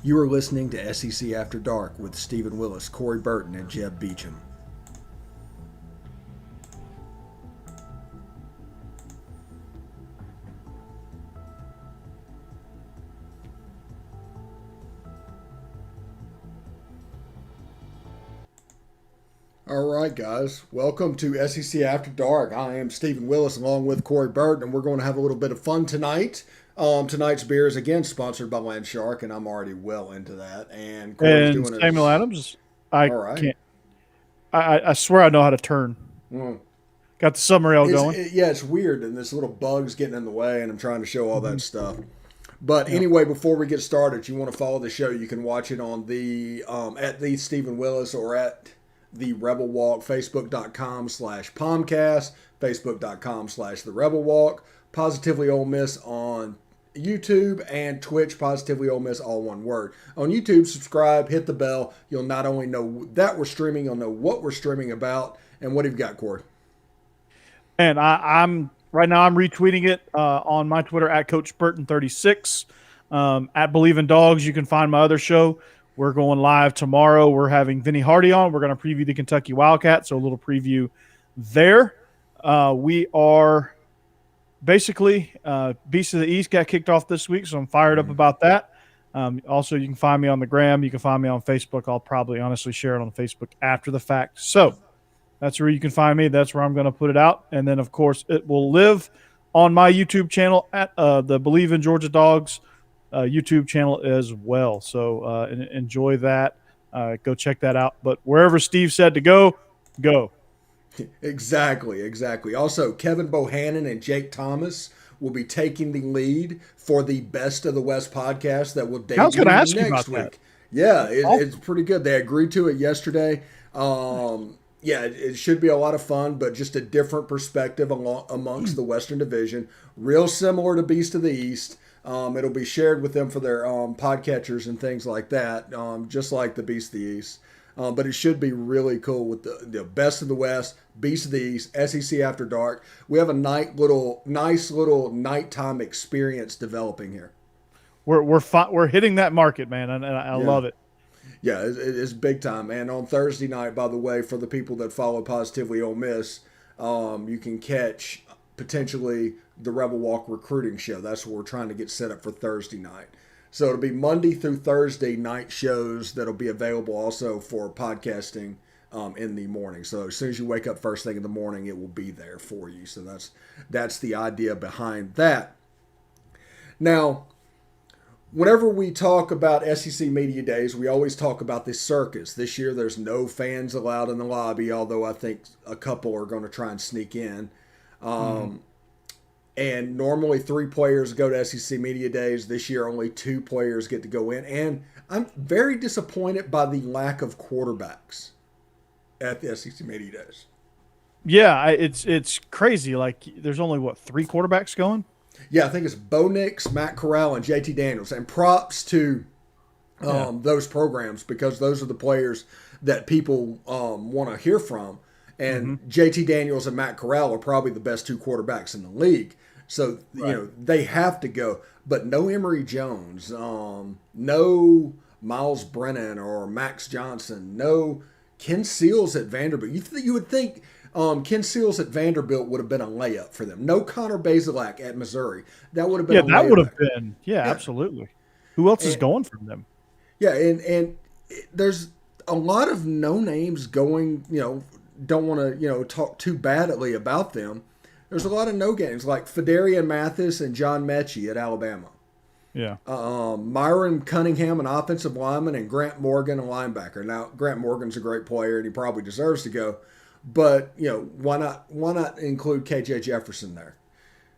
You are listening to SEC After Dark with Stephen Willis, Corey Burton, and Jeb Beecham. All right, guys. Welcome to SEC After Dark. I am Stephen Willis along with Corey Burton, and we're going to have a little bit of fun tonight. Tonight's beer is again sponsored by Land Shark, and I'm already well into that. And Corey's doing Samuel Adams. All right. Can't. I swear I know how to turn. Got the submarine going. It's weird, and this little bug's getting in the way, and I'm trying to show all that stuff. But anyway, before we get started, if you want to follow the show, you can watch it on the at the Stephen Willis or at the Rebel Walk, Facebook.com/Palmcast, Facebook.com/The Rebel Walk, Positively Ole Miss on YouTube, and Twitch, Positively Ole Miss, all one word. On YouTube, subscribe, hit the bell. You'll not only know that we're streaming, you'll know what we're streaming about. And what have you got, Corey? And I'm right now I'm retweeting it on my Twitter at Coach Burton36. At Believe in Dogs, you can find my other show. We're going live tomorrow. We're having Vinny Hardy on. We're going to preview the Kentucky Wildcats, so a little preview there. We are basically Beast of the East got kicked off this week, so I'm fired up about that. Also, you can find me on the gram. You can find me on Facebook. I'll probably honestly share it on Facebook after the fact. So that's where you can find me. That's where I'm going to put it out. And then, of course, it will live on my YouTube channel at the Believe in Georgia Dogs YouTube channel as well. So enjoy that. Go check that out. But wherever Steve said to go, go. Exactly. Also, Kevin Bohannon and Jake Thomas will be taking the lead for the Best of the West podcast that will debut next week. That. Yeah, it's pretty good. They agreed to it yesterday. It should be a lot of fun, but just a different perspective amongst the Western Division. Real similar to Beast of the East. It'll be shared with them for their podcatchers and things like that, just like the Beast of the East. But it should be really cool with the Best of the West, Beast of the East, SEC After Dark. We have a nice little nighttime experience developing here. We're hitting that market, man, and I love it. Yeah, it's big time. And on Thursday night, by the way, for the people that follow Positively Ole Miss, you can catch potentially the Rebel Walk recruiting show. That's what we're trying to get set up for Thursday night. So it'll be Monday through Thursday night shows that'll be available also for podcasting in the morning. So as soon as you wake up first thing in the morning, it will be there for you. So that's the idea behind that. Now, whenever we talk about SEC Media Days, we always talk about this circus. This year, there's no fans allowed in the lobby, although I think a couple are going to try and sneak in. And normally 3 players go to SEC Media Days. This year, only 2 players get to go in. And I'm very disappointed by the lack of quarterbacks at the SEC Media Days. Yeah, it's crazy. Like, there's only, 3 quarterbacks going? Yeah, I think it's Bo Nix, Matt Corral, and JT Daniels. And props to those programs, because those are the players that people want to hear from. And JT Daniels and Matt Corral are probably the best 2 quarterbacks in the league. So, they have to go. But no Emory Jones, no Miles Brennan or Max Johnson, no Ken Seals at Vanderbilt. You would think Ken Seals at Vanderbilt would have been a layup for them. No Connor Bazelak at Missouri. That would have been a layup. Yeah, that would have been. Yeah, absolutely. Who else is going from them? Yeah, and there's a lot of no names going, don't want to, talk too badly about them. There's a lot of no games like Fedarian Mathis and John Mechie at Alabama. Yeah. Myron Cunningham, an offensive lineman, and Grant Morgan, a linebacker. Now, Grant Morgan's a great player, and he probably deserves to go. But, why not include KJ Jefferson there?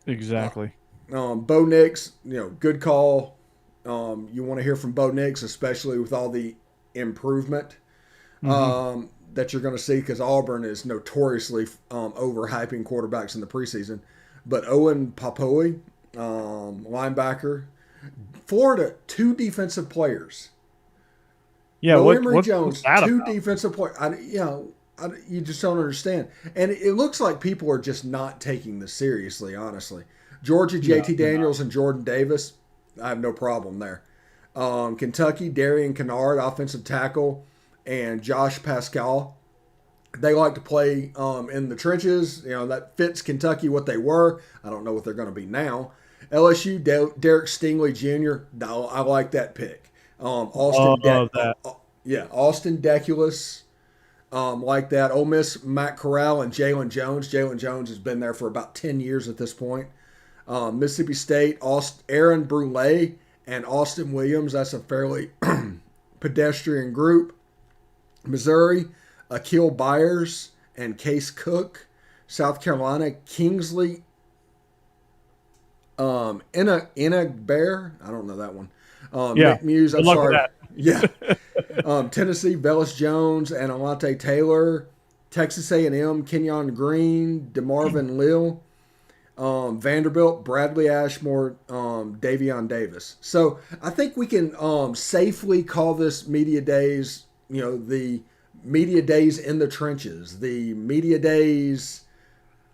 Exactly. Bo Nix, good call. You want to hear from Bo Nix, especially with all the improvement Mm-hmm. that you're going to see, because Auburn is notoriously overhyping quarterbacks in the preseason. But Owen Papoi, linebacker, Florida, two defensive players. Yeah, Bo what Emory what's Jones, that two about? defensive players. You just don't understand. And it looks like people are just not taking this seriously, honestly. Georgia, No, JT they're not. Daniels, and Jordan Davis, I have no problem there. Kentucky, Darian Kennard, offensive tackle, and Josh Pascal. They like to play in the trenches. That fits Kentucky what they were. I don't know what they're going to be now. LSU, Derek Stingley Jr. I like that pick. Love that. Austin Deculus, like that. Ole Miss, Matt Corral, and Jalen Jones. Jalen Jones has been there for about 10 years at this point. Mississippi State, Aaron Brule and Austin Williams. That's a fairly pedestrian group. Missouri, Akil Byers and Case Cook. South Carolina, Kingsley Inna Bear. I don't know that one. Yeah. Nick Muse, Good I'm luck with sorry. that. Yeah. Tennessee, Velus Jones and Alante Taylor. Texas A&M, Kenyon Green, DeMarvin Lill. Vanderbilt, Bradley Ashmore, Davion Davis. So I think we can safely call this media days, the media days in the trenches, the media days,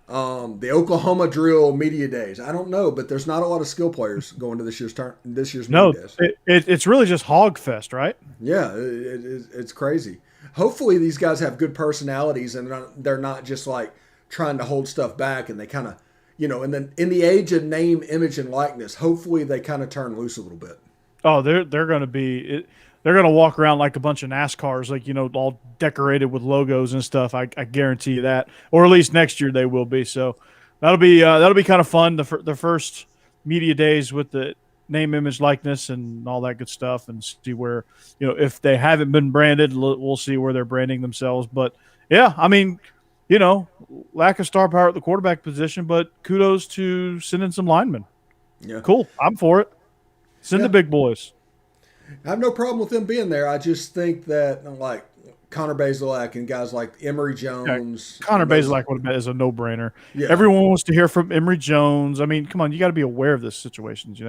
the Oklahoma drill media days. I don't know, but there's not a lot of skill players going to this year's media No, days. it's really just hog fest, right? Yeah, it's crazy. Hopefully these guys have good personalities and they're not just like trying to hold stuff back, and they kind of, and then in the age of name, image, and likeness, hopefully they kind of turn loose a little bit. Oh, they're going to be they're going to walk around like a bunch of NASCARs, like all decorated with logos and stuff. I guarantee you that, or at least next year they will be. So that'll be kind of fun. The first media days with the name, image, likeness, and all that good stuff, and see where if they haven't been branded, we'll see where they're branding themselves. But yeah, I mean, lack of star power at the quarterback position, but kudos to sending some linemen. Yeah, Cool, I'm for it. Send the yeah. big boys. I have no problem with them being there. I just think that like Connor Bazelak and guys like Emory Yeah, Jones Connor and those, Bazelak is a no-brainer. yeah, Everyone wants to hear from Emory Jones. I mean, come on, you got to be aware of this situations.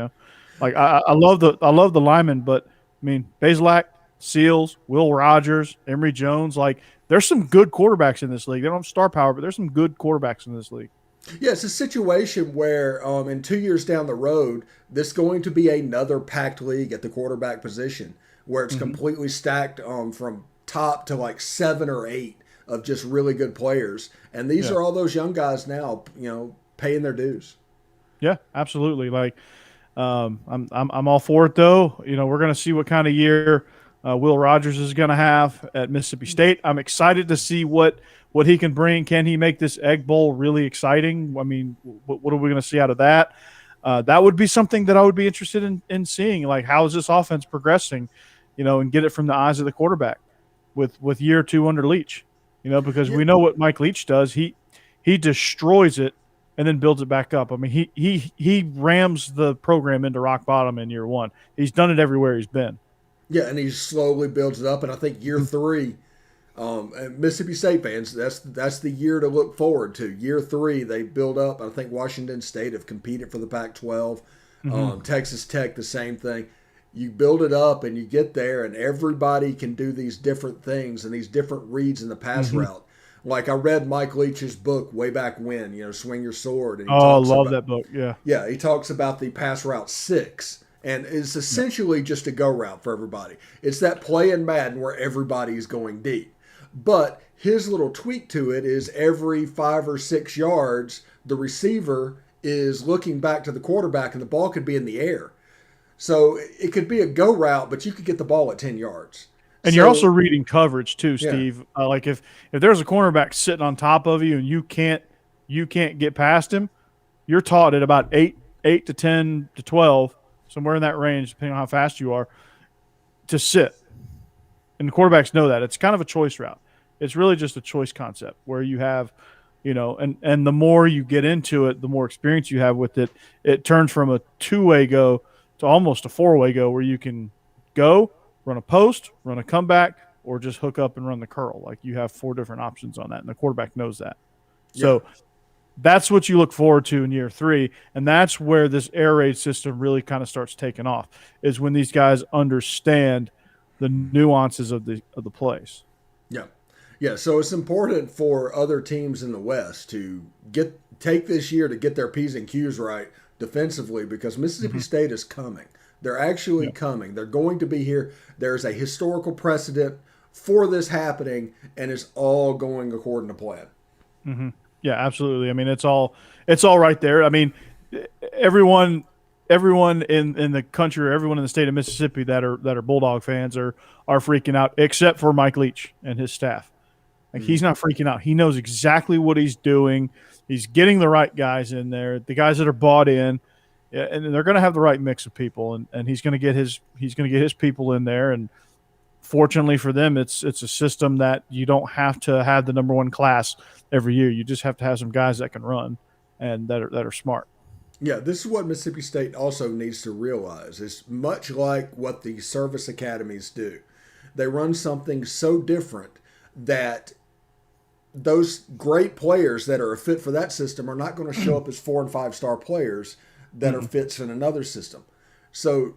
Like I love the linemen, but I mean Bazelak, Seals, Will Rogers, Emory Jones. Like there's some good quarterbacks in this league. They don't have star power, but there's some good quarterbacks in this league. yeah. It's a situation where in 2 years down the road, this is going to be another packed league at the quarterback position where it's Mm-hmm. completely stacked from top to like 7 or 8 of just really good players, and these Yeah, are all those young guys now, paying their dues. yeah, absolutely. Like I'm all for it though. We're gonna see what kind of year Will Rogers is gonna have at Mississippi State. I'm excited to see what he can bring. Can he make this Egg Bowl really exciting? I mean, what are we gonna see out of that? That would be something that I would be interested in seeing. Like, how is this offense progressing? And get it from the eyes of the quarterback with year two under Leach. Because Yeah, we know what Mike Leach does. He destroys it and then builds it back up. I mean, he rams the program into rock bottom in year one. He's done it everywhere he's been. yeah, and he slowly builds it up, and I think year Mm-hmm. 3. And Mississippi State fans, that's the year to look forward to. Year 3, they build up. I think Washington State have competed for the Pac-12. Mm-hmm. Texas Tech, the same thing. You build it up, and you get there, and everybody can do these different things and these different reads in the pass Mm-hmm. route. Like I read Mike Leach's book way back when, Swing Your Sword, and he Oh, I talks love about that book. Yeah. he talks about the pass route 6, and it's Yeah. essentially just a go route for everybody. It's that play in Madden where everybody is going deep. But his little tweak to it is every 5 or 6 yards, the receiver is looking back to the quarterback, and the ball could be in the air. So it could be a go route, but you could get the ball at 10 yards. And you're also So, reading coverage too, yeah. Steve. Like if there's a cornerback sitting on top of you and you can't get past him, you're taught at about 8 to 10 to 12, somewhere in that range, depending on how fast you are, to sit. And the quarterbacks know that. It's kind of a choice route. It's really just a choice concept where you have And the more you get into it, the more experience you have with it, it turns from a two-way go to almost a four-way go, where you can go, run a post, run a comeback, or just hook up and run the curl. Like, you have four different options on that, and the quarterback knows that. Yeah. So that's what you look forward to in year three, and that's where this air raid system really kind of starts taking off, is when these guys understand the nuances of the plays. Yeah. Yeah. So it's important for other teams in the West to take this year to get their P's and Q's right defensively, because Mississippi State is coming. They're actually coming. They're going to be here. There's a historical precedent for this happening, and it's all going according to plan. Mm-hmm. Yeah, absolutely. I mean, it's all right there. I mean, everyone in the country, or everyone in the state of Mississippi that are Bulldog fans are freaking out, except for Mike Leach and his staff. Like, he's not freaking out. He knows exactly what he's doing. He's getting the right guys in there, the guys that are bought in, and they're going to have the right mix of people. And he's going to get his people in there. And fortunately for them, it's a system that you don't have to have the number one class every year. You just have to have some guys that can run and that are smart. Yeah, this is what Mississippi State also needs to realize. It's much like what the service academies do. They run something so different that those great players that are a fit for that system are not going to show up as 4 and 5 star players that are fits in another system. So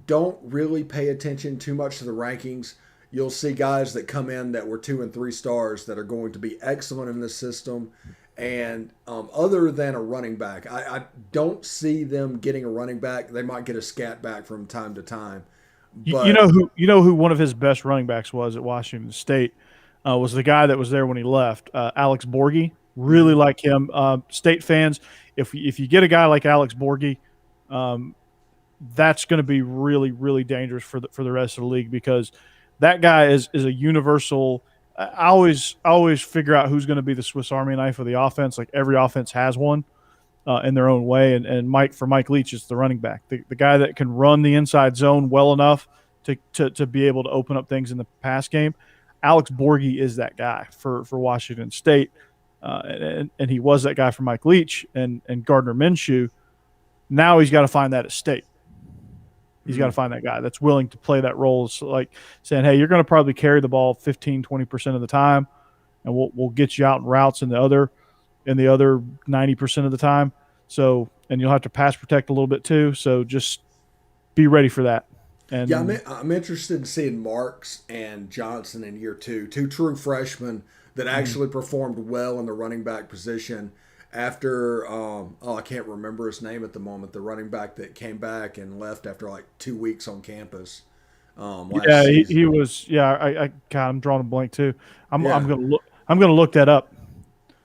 don't really pay attention too much to the rankings. You'll see guys that come in that were 2 and 3 stars that are going to be excellent in this system. And other than a running back, I don't see them getting a running back. They might get a scat back from time to time. But You know who one of his best running backs was at Washington State, was the guy that was there when he left, Alex Borghi. Really like him. State fans, if you get a guy like Alex Borghi, that's going to be really, really dangerous for the rest of the league, because that guy is a universal. I always figure out who's going to be the Swiss Army knife of the offense. Like, every offense has one in their own way, and Mike Leach is the running back, the guy that can run the inside zone well enough to be able to open up things in the pass game. Alex Borghi is that guy for Washington State, and he was that guy for Mike Leach and Gardner Minshew. Now he's got to find that at State. He's got to find that guy that's willing to play that role. So, like, saying, hey, you're going to probably carry the ball 15-20% of the time, and we'll get you out in routes in the other 90% of the time. So, and you'll have to pass protect a little bit too. So just be ready for that. And yeah, I'm interested in seeing Marks and Johnson in year 2, 2 true freshmen that actually performed well in the running back position after, I can't remember his name at the moment, the running back that came back and left after like 2 weeks on campus. Yeah, he was. Yeah, I'm drawing a blank too. I'm gonna look that up.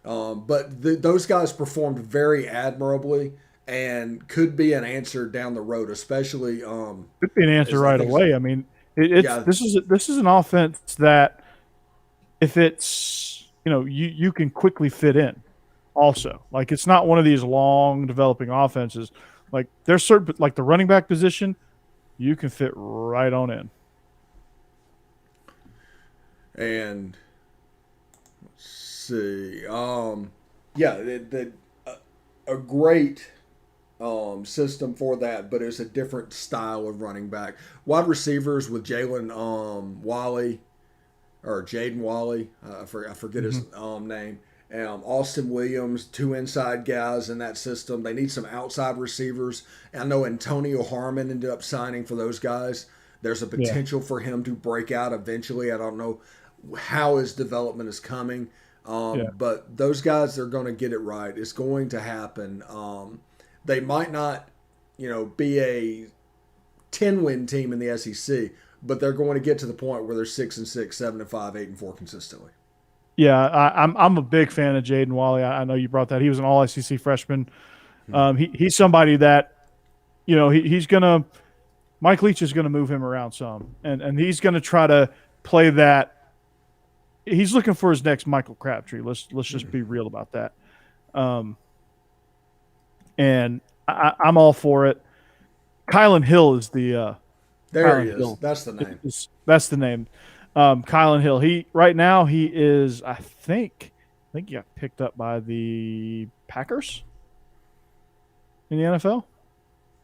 But those guys performed very admirably and could be an answer down the road, especially. Could be an answer right away. I mean, this is an offense that, if it's, you can quickly fit in. Also, like, it's not one of these long developing offenses. Like, there's certain, like the running back position, you can fit right on in. And let's see, yeah, a great system for that, but it's a different style of running back. Wide receivers with Jaden Wally, I forget his name. Austin Williams, 2 inside guys in that system. They need some outside receivers. I know Antonio Harmon ended up signing for those guys. There's a potential for him to break out eventually. I don't know how his development is coming, but those guys are going to get it right. It's going to happen. They might not, be a 10-win team in the SEC, but they're going to get to the point where they're 6-6, 7-5, 8-4 consistently. Yeah, I'm a big fan of Jaden Wally. I know you brought that. He was an All SEC freshman. He's somebody that, he's gonna. Mike Leach is gonna move him around some, and he's gonna try to play that. He's looking for his next Michael Crabtree. Let's just be real about that. And I'm all for it. Kylan Hill is the. There he is. Hill. That's the name. That's the name. Kylan Hill. He right now he is, I think, think he got picked up by the Packers in the NFL,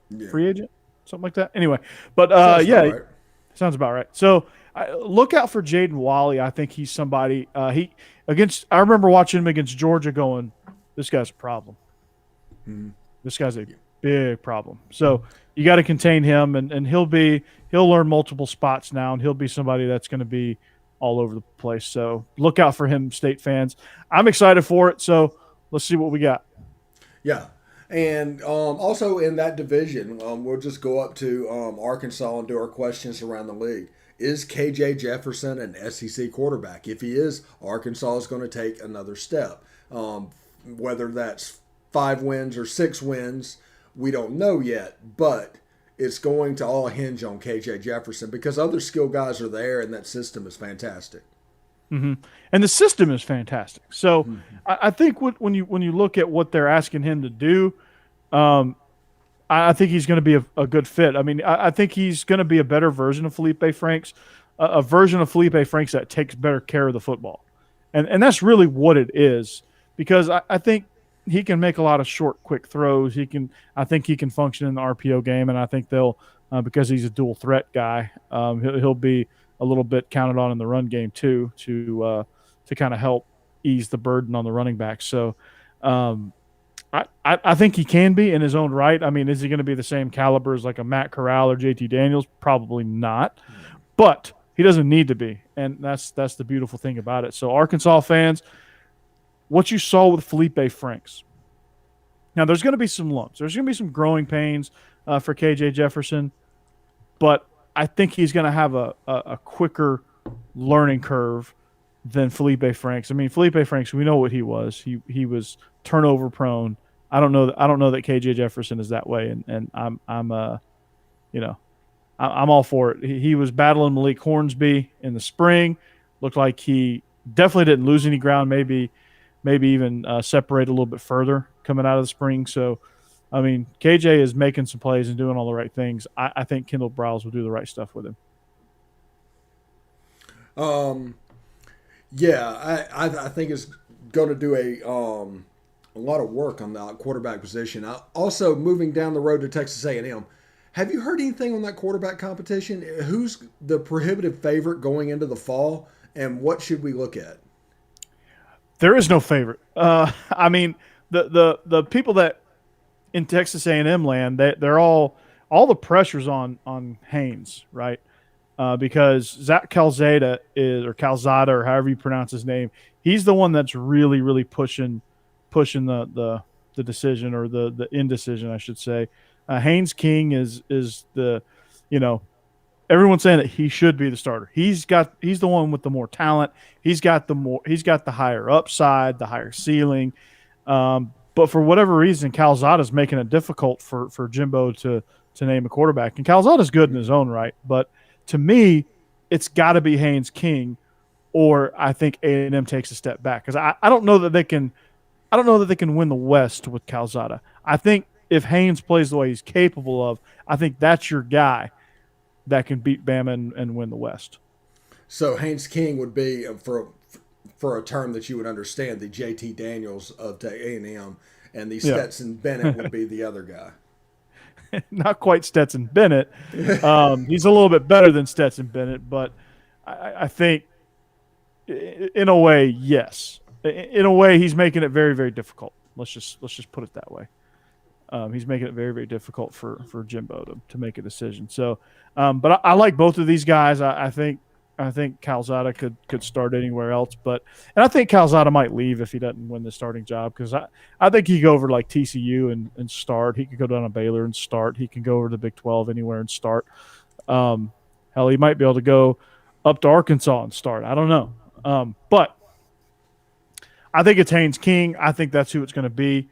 Yeah, free agent, something like that. Anyway, but sounds about yeah, right. sounds about right. So look out for Jaden Wally. I think he's somebody. He against. I remember watching him against Georgia, going, "This guy's a problem. Mm-hmm. This guy's a big problem." So you got to contain him, and he'll learn multiple spots now, and he'll be somebody that's going to be all over the place. So look out for him, State fans. I'm excited for it. So let's see what we got. Yeah. And also in that division, we'll just go up to Arkansas and do our questions around the league. Is KJ Jefferson an SEC quarterback? If he is, Arkansas is going to take another step. Whether that's 5 wins or 6 wins, we don't know yet. But it's going to all hinge on KJ Jefferson because other skill guys are there and that system is fantastic. Mm-hmm. And the system is fantastic. So I think when you look at what they're asking him to do, um, I think he's going to be a good fit. I mean, I think he's going to be a better version of Felipe Franks, a version of Felipe Franks that takes better care of the football, and that's really what it is. Because I think he can make a lot of short, quick throws. I think he can function in the RPO game, and I think they'll because he's a dual threat guy, he'll be a little bit counted on in the run game too to kind of help ease the burden on the running back. So. I think he can be in his own right. I mean, is he going to be the same caliber as like a Matt Corral or JT Daniels? Probably not, but he doesn't need to be, and that's the beautiful thing about it. So, Arkansas fans, what you saw with Felipe Franks. Now, there's going to be some lumps. There's going to be some growing pains for KJ Jefferson, but I think he's going to have a quicker learning curve than Felipe Franks. I mean, Felipe Franks, we know what he was. He was turnover prone. I don't know that KJ Jefferson is that way, and you know I'm all for it. He was battling Malik Hornsby in the spring. Looked like he definitely didn't lose any ground. Maybe even separate a little bit further coming out of the spring. So, I mean, KJ is making some plays and doing all the right things. I think Kendall Browse will do the right stuff with him. Um, yeah, I think it's going to do a lot of work on the quarterback position. Also, moving down the road to Texas A&M, have you heard anything on that quarterback competition? Who's the prohibitive favorite going into the fall, and what should we look at? There is no favorite. I mean, the people that in Texas A&M land, they're all the pressure's on Haynes, right? Because Zach Calzada is, or Calzada, or however you pronounce his name, he's the one that's really pushing the decision, or the indecision, I should say. Haynes King is the, you know, everyone's saying that he should be the starter. He's the one with the more talent. He's got the higher upside, the higher ceiling. But for whatever reason, Calzada's making it difficult for Jimbo to name a quarterback. And Calzada's good in his own right, but to me, it's got to be Haynes King, or I think A&M takes a step back because I don't know that they can. I don't know that they can win the West with Calzada. I think if Haynes plays the way he's capable of, I think that's your guy that can beat Bama and win the West. So Haynes King would be for a term that you would understand, the JT Daniels of A&M, and the Stetson Bennett would be the other guy. Not quite Stetson Bennett. He's a little bit better than Stetson Bennett, but I think in a way, yes. In a way, he's making it very difficult. Let's just put it that way. He's making it very difficult for Jimbo to make a decision. So, but I like both of these guys. I think Calzada could start anywhere else, and I think Calzada might leave if he doesn't win the starting job, because I think he could go over to like TCU and start. He could go down to Baylor and start. He can go over to the Big 12 anywhere and start. Hell, he might be able to go up to Arkansas and start. I don't know, but I think it's Haynes King. I think that's who it's going to be.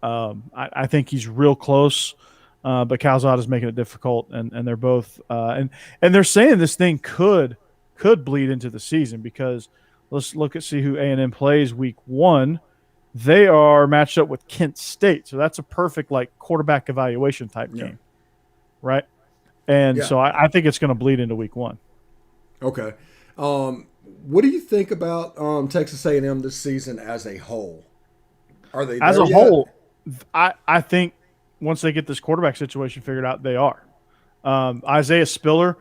I think he's real close, but Calzada's making it difficult, and they're both and they're saying this thing could bleed into the season, because let's see who A&M plays week 1. They are matched up with Kent State, so that's a perfect like quarterback evaluation type game, right? And so I think it's going to bleed into week 1. Okay. What do you think about Texas A&M this season as a whole? Are they As there a yet? whole, I think once they get this quarterback situation figured out, they are. Isaiah Spiller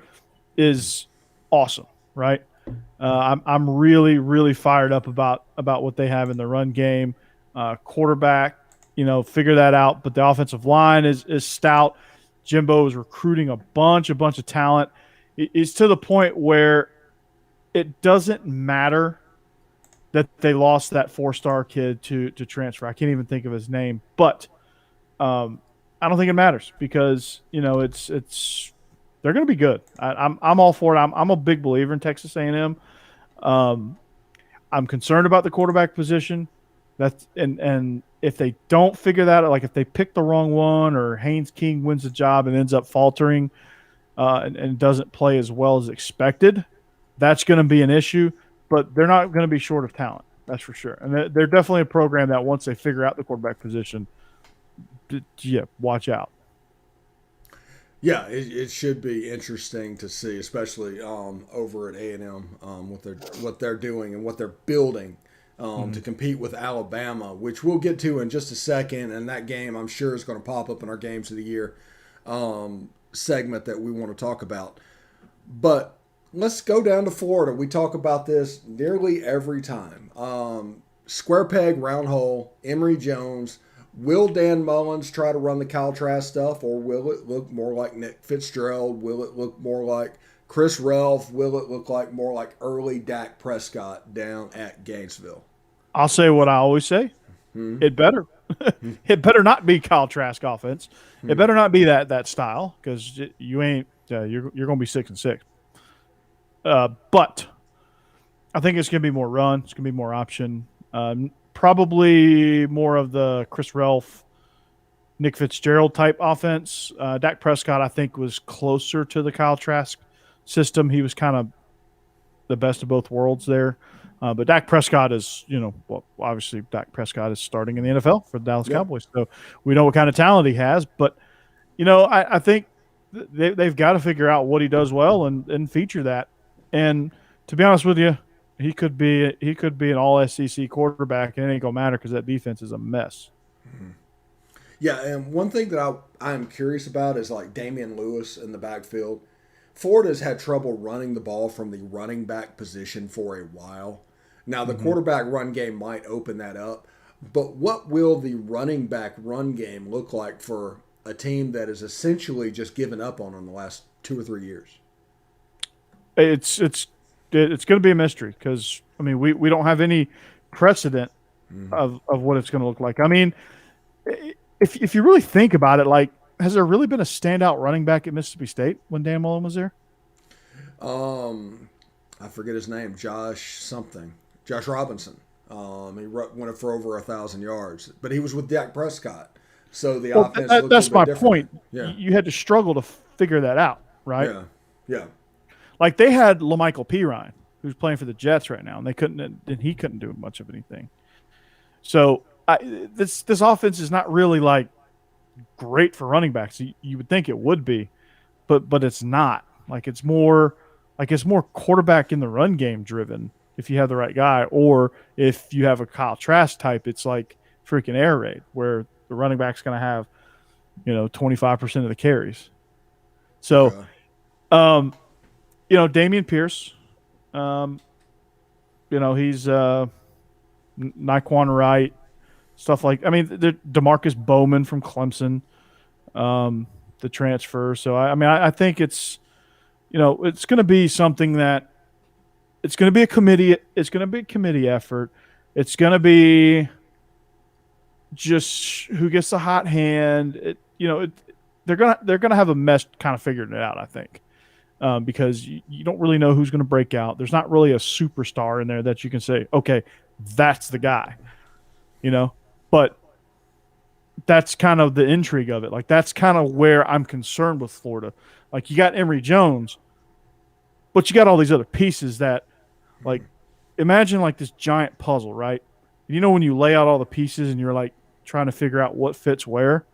is awesome, right? I'm really really fired up about what they have in the run game. Quarterback, figure that out. But the offensive line is stout. Jimbo is recruiting a bunch of talent. It's to the point where it doesn't matter that they lost that 4-star kid to transfer. I can't even think of his name, but I don't think it matters because it's they're going to be good. I'm all for it. I'm a big believer in Texas A&M. Um, I'm concerned about the quarterback position. And if they don't figure that out, like if they pick the wrong one or Haynes King wins the job and ends up faltering and doesn't play as well as expected, that's going to be an issue. But they're not going to be short of talent. That's for sure. And they're definitely a program that once they figure out the quarterback position, yeah, watch out. Yeah, it should be interesting to see, especially over at A&M, what they're doing and what they're building to compete with Alabama, which we'll get to in just a second. And that game, I'm sure, is going to pop up in our Games of the Year segment that we want to talk about. But let's go down to Florida. We talk about this nearly every time. Square peg, round hole. Emory Jones. Will Dan Mullins try to run the Kyle Trask stuff, or will it look more like Nick Fitzgerald? Will it look more like Chris Relf? Will it look like more like early Dak Prescott down at Gainesville? I'll say what I always say. It better. It better not be Kyle Trask offense. It better not be that style because you ain't. You're going to be 6-6. But I think it's going to be more run. It's going to be more option. Probably more of the Chris Relf, Nick Fitzgerald type offense. Dak Prescott, I think, was closer to the Kyle Trask system. He was kind of the best of both worlds there. But Dak Prescott is, obviously Dak Prescott is starting in the NFL for the Dallas Cowboys. So we know what kind of talent he has. But, I think they've got to figure out what he does well and feature that. And to be honest with you, he could be an all SEC quarterback, and it ain't gonna matter because that defense is a mess. Yeah, and one thing that I'm curious about is like Damian Lewis in the backfield. Florida's had trouble running the ball from the running back position for a while. Now the quarterback run game might open that up, but what will the running back run game look like for a team that has essentially just given up on in the last 2 or 3 years? It's going to be a mystery because we don't have any precedent of what it's going to look like. I mean, if you really think about it, like, has there really been a standout running back at Mississippi State when Dan Mullen was there? I forget his name, Josh Robinson. He went for over 1,000 yards, but he was with Dak Prescott, so the offense looked That's a my bit different. point. Yeah, You had to struggle to figure that out, right? yeah, yeah. Like they had LaMichael Pirine, who's playing for the Jets right now, and he couldn't do much of anything. So this offense is not really like great for running backs. You would think it would be, but it's not. It's more quarterback in the run game driven if you have the right guy, or if you have a Kyle Trask type, it's like freaking air raid where the running back's going to have 25% of the carries. So, Damian Pierce, he's Naquan Wright, stuff like. DeMarcus Bowman from Clemson, the transfer. So I think it's it's going to be something that it's going to be a committee. It's going to be a committee effort. It's going to be just who gets the hot hand. They're gonna have a mess kind of figuring it out. I think. Because you don't really know who's going to break out. There's not really a superstar in there that you can say, okay, that's the guy, But that's kind of the intrigue of it. That's kind of where I'm concerned with Florida. You got Emory Jones, but you got all these other pieces that, imagine this giant puzzle, right? When you lay out all the pieces and you're trying to figure out what fits where,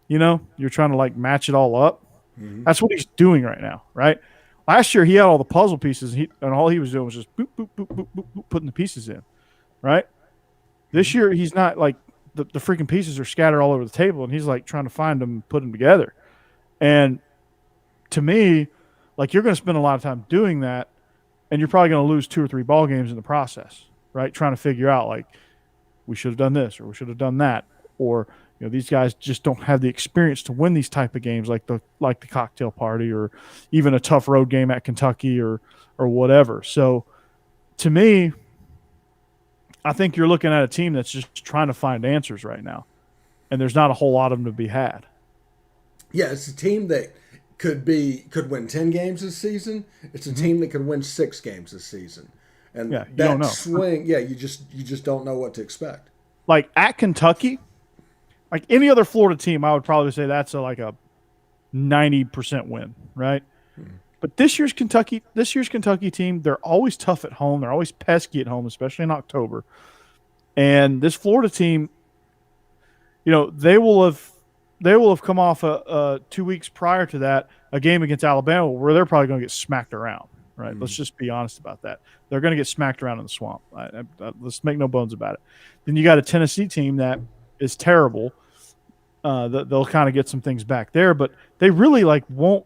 you're trying to match it all up. That's what he's doing right now, right? Last year he had all the puzzle pieces, and all he was doing was just boop, boop, boop, boop, boop, boop, putting the pieces in. Right. This year he's not like the freaking pieces are scattered all over the table, and he's like trying to find them, and put them together. And to me, like you're going to spend a lot of time doing that, and you're probably going to lose 2 or 3 ball games in the process, right? Trying to figure out like we should have done this or we should have done that, or these guys just don't have the experience to win these type of games like the cocktail party or even a tough road game at Kentucky or whatever. So to me, I think you're looking at a team that's just trying to find answers right now, and there's not a whole lot of them to be had. Yeah, it's a team that could win 10 games this season. It's a team that could win 6 games this season. And Yeah, you don't that know. swing, yeah, you just don't know what to expect. Like at Kentucky, like any other Florida team, I would probably say that's like a 90% win, right? But this year's Kentucky team, they're always tough at home. They're always pesky at home, especially in October. And this Florida team, they will have come off 2 weeks prior to that a game against Alabama where they're probably going to get smacked around, right? Mm-hmm. Let's just be honest about that. They're going to get smacked around in the swamp. Let's make no bones about it. Then you got a Tennessee team that is terrible. They'll kind of get some things back there, but they really won't.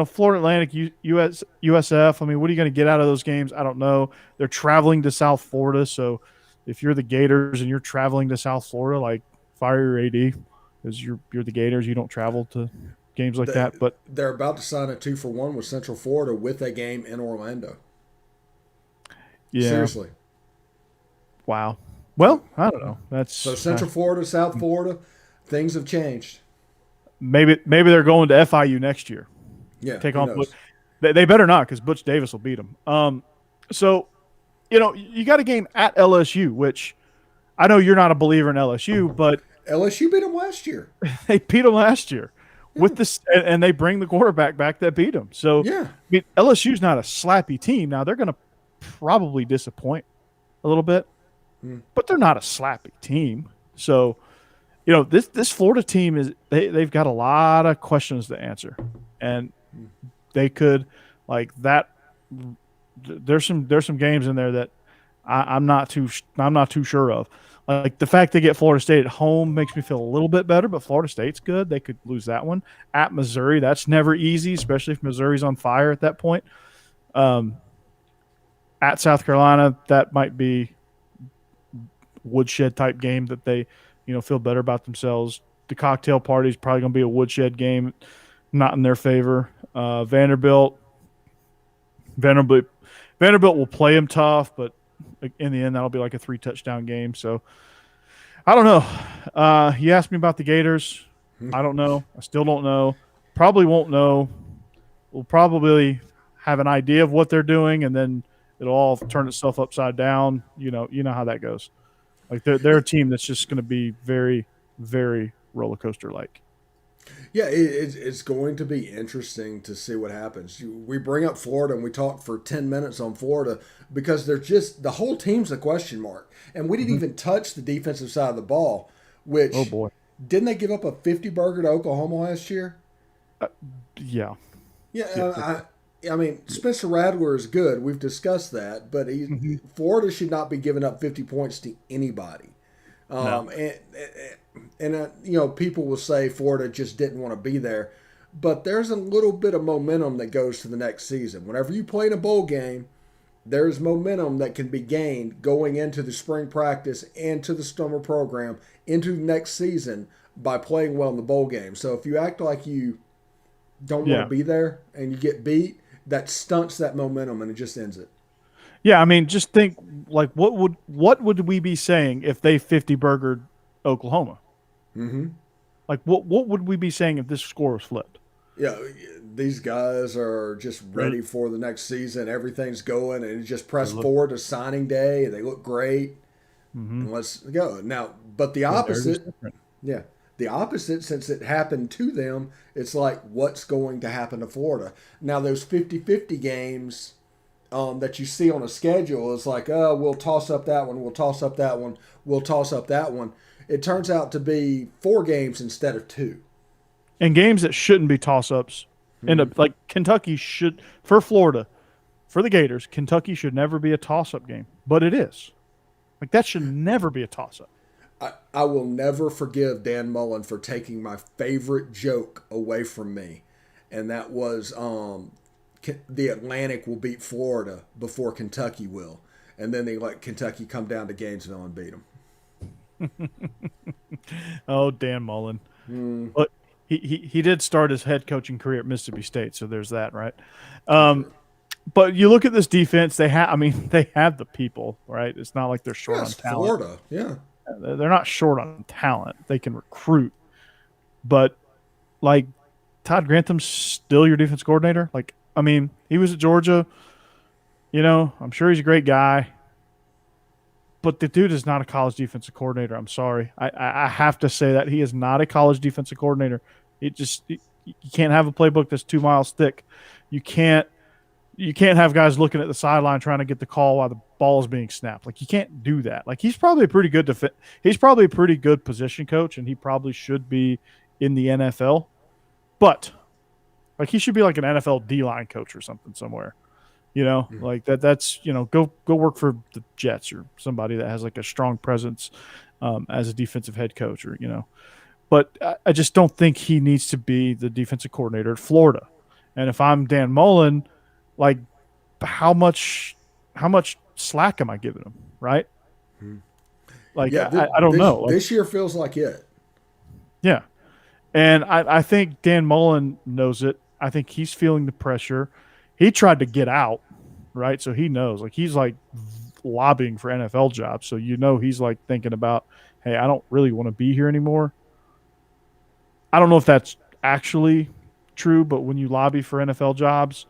Florida Atlantic, USF. I mean, what are you going to get out of those games? I don't know. They're traveling to South Florida, so if you're the Gators and you're traveling to South Florida, fire your AD because you're the Gators. You don't travel to games like that. But they're about to sign a 2-for-1 with Central Florida with a game in Orlando. Yeah, seriously. Wow. Well, I don't know. That's so Central Florida, South Florida, things have changed. Maybe they're going to FIU next year. Yeah, take on. They better not because Butch Davis will beat them. So, you got a game at LSU, which I know you're not a believer in LSU, but LSU beat them last year. They beat them last year with this, and they bring the quarterback back that beat them. So, yeah, I mean, LSU's not a slappy team. Now they're going to probably disappoint a little bit, but they're not a slappy team. So, this Florida team they've got a lot of questions to answer, and they could that. There's some games in there that I'm not too sure of. Like the fact they get Florida State at home makes me feel a little bit better, but Florida State's good. They could lose that one. At Missouri, that's never easy, especially if Missouri's on fire at that point. At South Carolina, that might be woodshed type game that they feel better about themselves. The cocktail party is probably going to be a woodshed game, not in their favor. Vanderbilt will play them tough, but in the end, that'll be like a 3-touchdown game. So I don't know. You asked me about the Gators. I don't know. I still don't know. Probably won't know. We'll probably have an idea of what they're doing, and then it'll all turn itself upside down. You know how that goes. Like they're a team that's just going to be very, very roller coaster like. Yeah, it's going to be interesting to see what happens. We bring up Florida and we talk for 10 minutes on Florida because they're just the whole team's a question mark. And we didn't even touch the defensive side of the ball, which oh boy, didn't they give up a 50 burger to Oklahoma last year? Yeah. Yeah, I mean, Spencer Rattler is good. We've discussed that, but Florida should not be giving up 50 points to anybody. No. And people will say Florida just didn't want to be there, but there's a little bit of momentum that goes to the next season. Whenever you play in a bowl game, there's momentum that can be gained going into the spring practice and to the summer program into the next season by playing well in the bowl game. So if you act like you don't want to be there and you get beat, that stunts that momentum and it just ends it. Yeah, I mean, just think what would we be saying if they 50 burgered Oklahoma? Mm-hmm. What would we be saying if this score was flipped? Yeah, these guys are just ready for the next season. Everything's going, and just press forward to signing day. They look great, and let's go now. But the opposite, the opposite. Since it happened to them, it's like what's going to happen to Florida now? Those 50-50 games that you see on a schedule is like, oh, we'll toss up that one, we'll toss up that one, we'll toss up that one. It turns out to be 4 games instead of 2. And games that shouldn't be toss-ups Like Kentucky should, for Florida, for the Gators, Kentucky should never be a toss-up game, but it is. Like that should never be a toss-up. I will never forgive Dan Mullen for taking my favorite joke away from me, and that was the Atlantic will beat Florida before Kentucky will, and then they let Kentucky come down to Gainesville and beat them. Oh, Dan Mullen. But he did start his head coaching career at Mississippi State, so there's that, right? But you look at this defense; they have the people, right? It's not like they're short on talent. Florida, yeah. They're not short on talent. They can recruit. But, like, Todd Grantham's still your defense coordinator. Like, I mean, he was at Georgia. You know, I'm sure he's a great guy. But the dude is not a college defensive coordinator. I'm sorry. I have to say that. He is not a college defensive coordinator. You can't have a playbook that's 2 miles thick. You can't have guys looking at the sideline trying to get the call while the ball is being snapped. Like you can't do that. Like he's probably a pretty good position coach, and he probably should be in the NFL. But like he should be like an NFL D-line coach or something somewhere. You know, like that's go work for the Jets or somebody that has like a strong presence as a defensive head coach or But I just don't think he needs to be the defensive coordinator at Florida. And if I'm Dan Mullen, like, how much slack am I giving him, right? Like, yeah, I don't know. Like, this year feels like it. Yeah. And I think Dan Mullen knows it. I think he's feeling the pressure. He tried to get out, right? So he knows. Like, he's, like, lobbying for NFL jobs. So, he's, like, thinking about, hey, I don't really want to be here anymore. I don't know if that's actually true, but when you lobby for NFL jobs,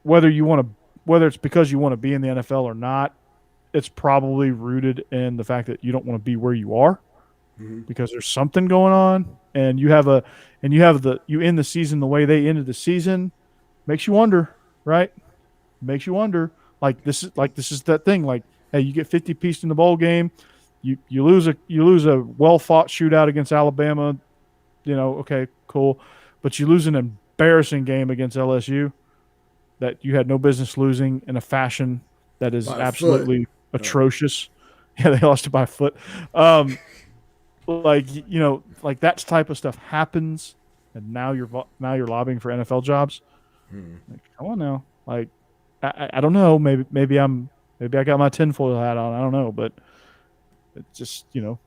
whether it's because you want to be in the NFL or not, it's probably rooted in the fact that you don't want to be where you are because there's something going on, and you end the season the way they ended the season, makes you wonder, right? Makes you wonder. Like this is that thing. Like, hey, you get 50 pieced in the bowl game, you lose a well fought shootout against Alabama, okay, cool, but you lose an embarrassing game against LSU that you had no business losing in a fashion that is absolutely atrocious. Yeah, they lost it by a foot. Like that type of stuff happens, and now you're lobbying for NFL jobs. Like, come on now. Like, I don't know. Maybe I got my tinfoil hat on. I don't know, but it's just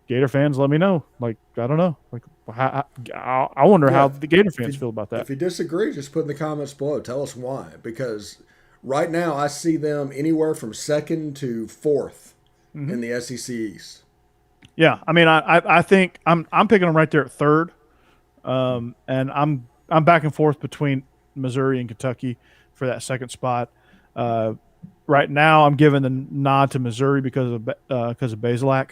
Gator fans, let me know. Like, I don't know. Like, I wonder how the Gator fans feel about that. If you disagree, just put in the comments below. Tell us why. Because right now I see them anywhere from 2nd to 4th in the SEC East. Yeah, I mean, I think I'm picking them right there at 3rd, and I'm back and forth between Missouri and Kentucky for that 2nd spot. Right now, I'm giving the nod to Missouri because of Bazelak.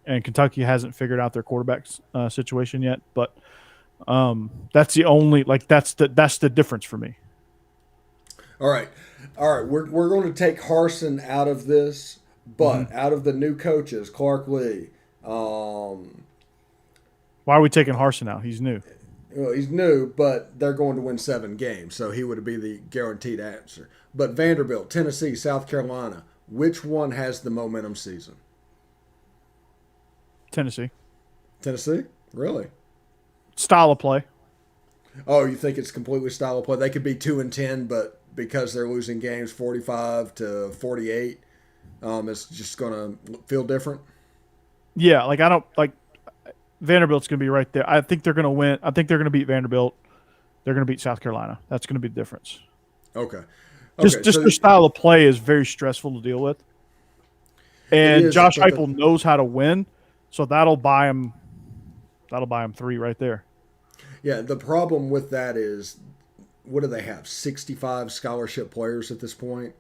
And Kentucky hasn't figured out their quarterback situation yet, but that's the only that's the difference for me. All right. We're going to take Harsin out of this, but out of the new coaches, Clark Lee. Why are we taking Harsin out? He's new. Well, he's new, but they're going to win 7 games, so he would be the guaranteed answer. But Vanderbilt, Tennessee, South Carolina, which one has the momentum season? Tennessee. Tennessee? Really? Style of play. Oh, you think it's completely style of play? They could be 2-10, but because they're losing games 45-48, it's just going to feel different? Yeah, like I don't like Vanderbilt's going to be right there. I think they're going to win. I think they're going to beat Vanderbilt. They're going to beat South Carolina. That's going to be the difference. Okay. Just their style of play is very stressful to deal with. And Josh Heupel knows how to win, so that'll buy him 3 right there. Yeah, the problem with that is, what do they have? 65 scholarship players at this point.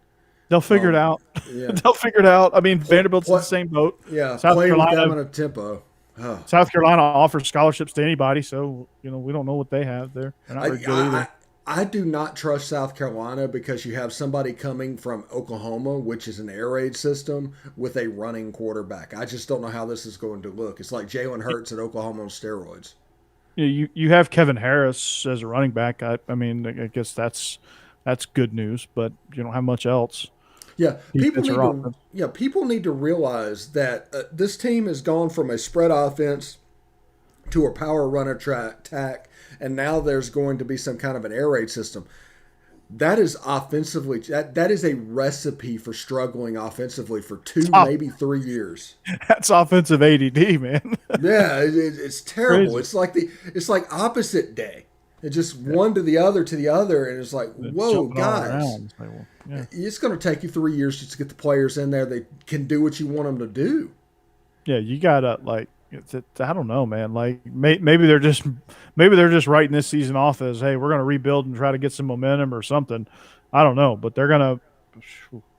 They'll figure it out. Yeah. They'll figure it out. I mean, Vanderbilt's in the same boat. Yeah, South Carolina with them in a tempo. Oh. South Carolina offers scholarships to anybody, so we don't know what they have there. They're not very good either. I do not trust South Carolina because you have somebody coming from Oklahoma, which is an air raid system, with a running quarterback. I just don't know how this is going to look. It's like Jalen Hurts at Oklahoma on steroids. You have Kevin Harris as a running back. I mean, I guess that's good news, but you don't have much else. Yeah, Defense or offense. people need to realize that this team has gone from a spread offense to a power runner attack, and now there's going to be some kind of an air raid system. That is offensively. That is a recipe for struggling offensively for 2, maybe 3 years. That's offensive ADD, man. Yeah, it's terrible. Crazy. It's like opposite day. It's just one to the other, and it's like, whoa, guys. It's like, well, yeah. It's going to take you 3 years just to get the players in there that can do what you want them to do. Yeah, you gotta like. I don't know, man. Like maybe they're just writing this season off as, hey, we're gonna rebuild and try to get some momentum or something. I don't know, but they're gonna.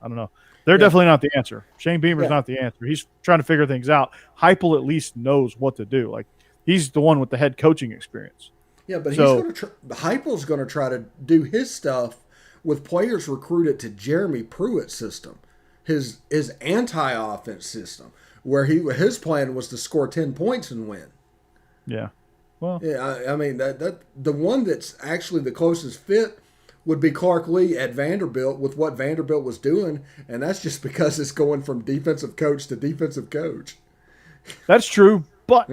I don't know. They're definitely not the answer. Shane Beamer's not the answer. He's trying to figure things out. Heupel at least knows what to do. Like he's the one with the head coaching experience. Yeah, but he's going to. Heupel's going to try to do his stuff with players recruited to Jeremy Pruitt's system, his anti-offense system, where his plan was to score 10 points and win. Yeah, well, yeah. I mean that the one that's actually the closest fit would be Clark Lee at Vanderbilt with what Vanderbilt was doing, and that's just because it's going from defensive coach to defensive coach. That's true, but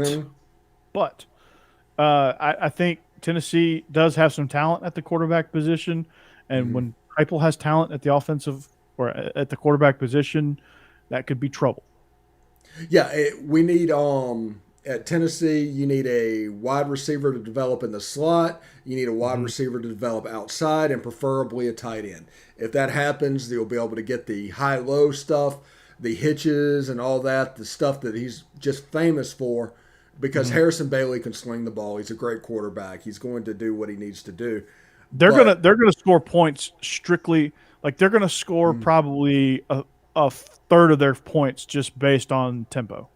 I think Tennessee does have some talent at the quarterback position, and when Heupel has talent at the offensive or at the quarterback position, that could be trouble. Yeah, we need at Tennessee, you need a wide receiver to develop in the slot. You need a wide receiver to develop outside, and preferably a tight end. If that happens, they'll be able to get the high-low stuff, the hitches, and all that, the stuff that he's just famous for. Because Harrison Bailey can sling the ball. He's a great quarterback. He's going to do what he needs to do. They're gonna score points strictly. Like they're gonna score probably a third of their points just based on tempo.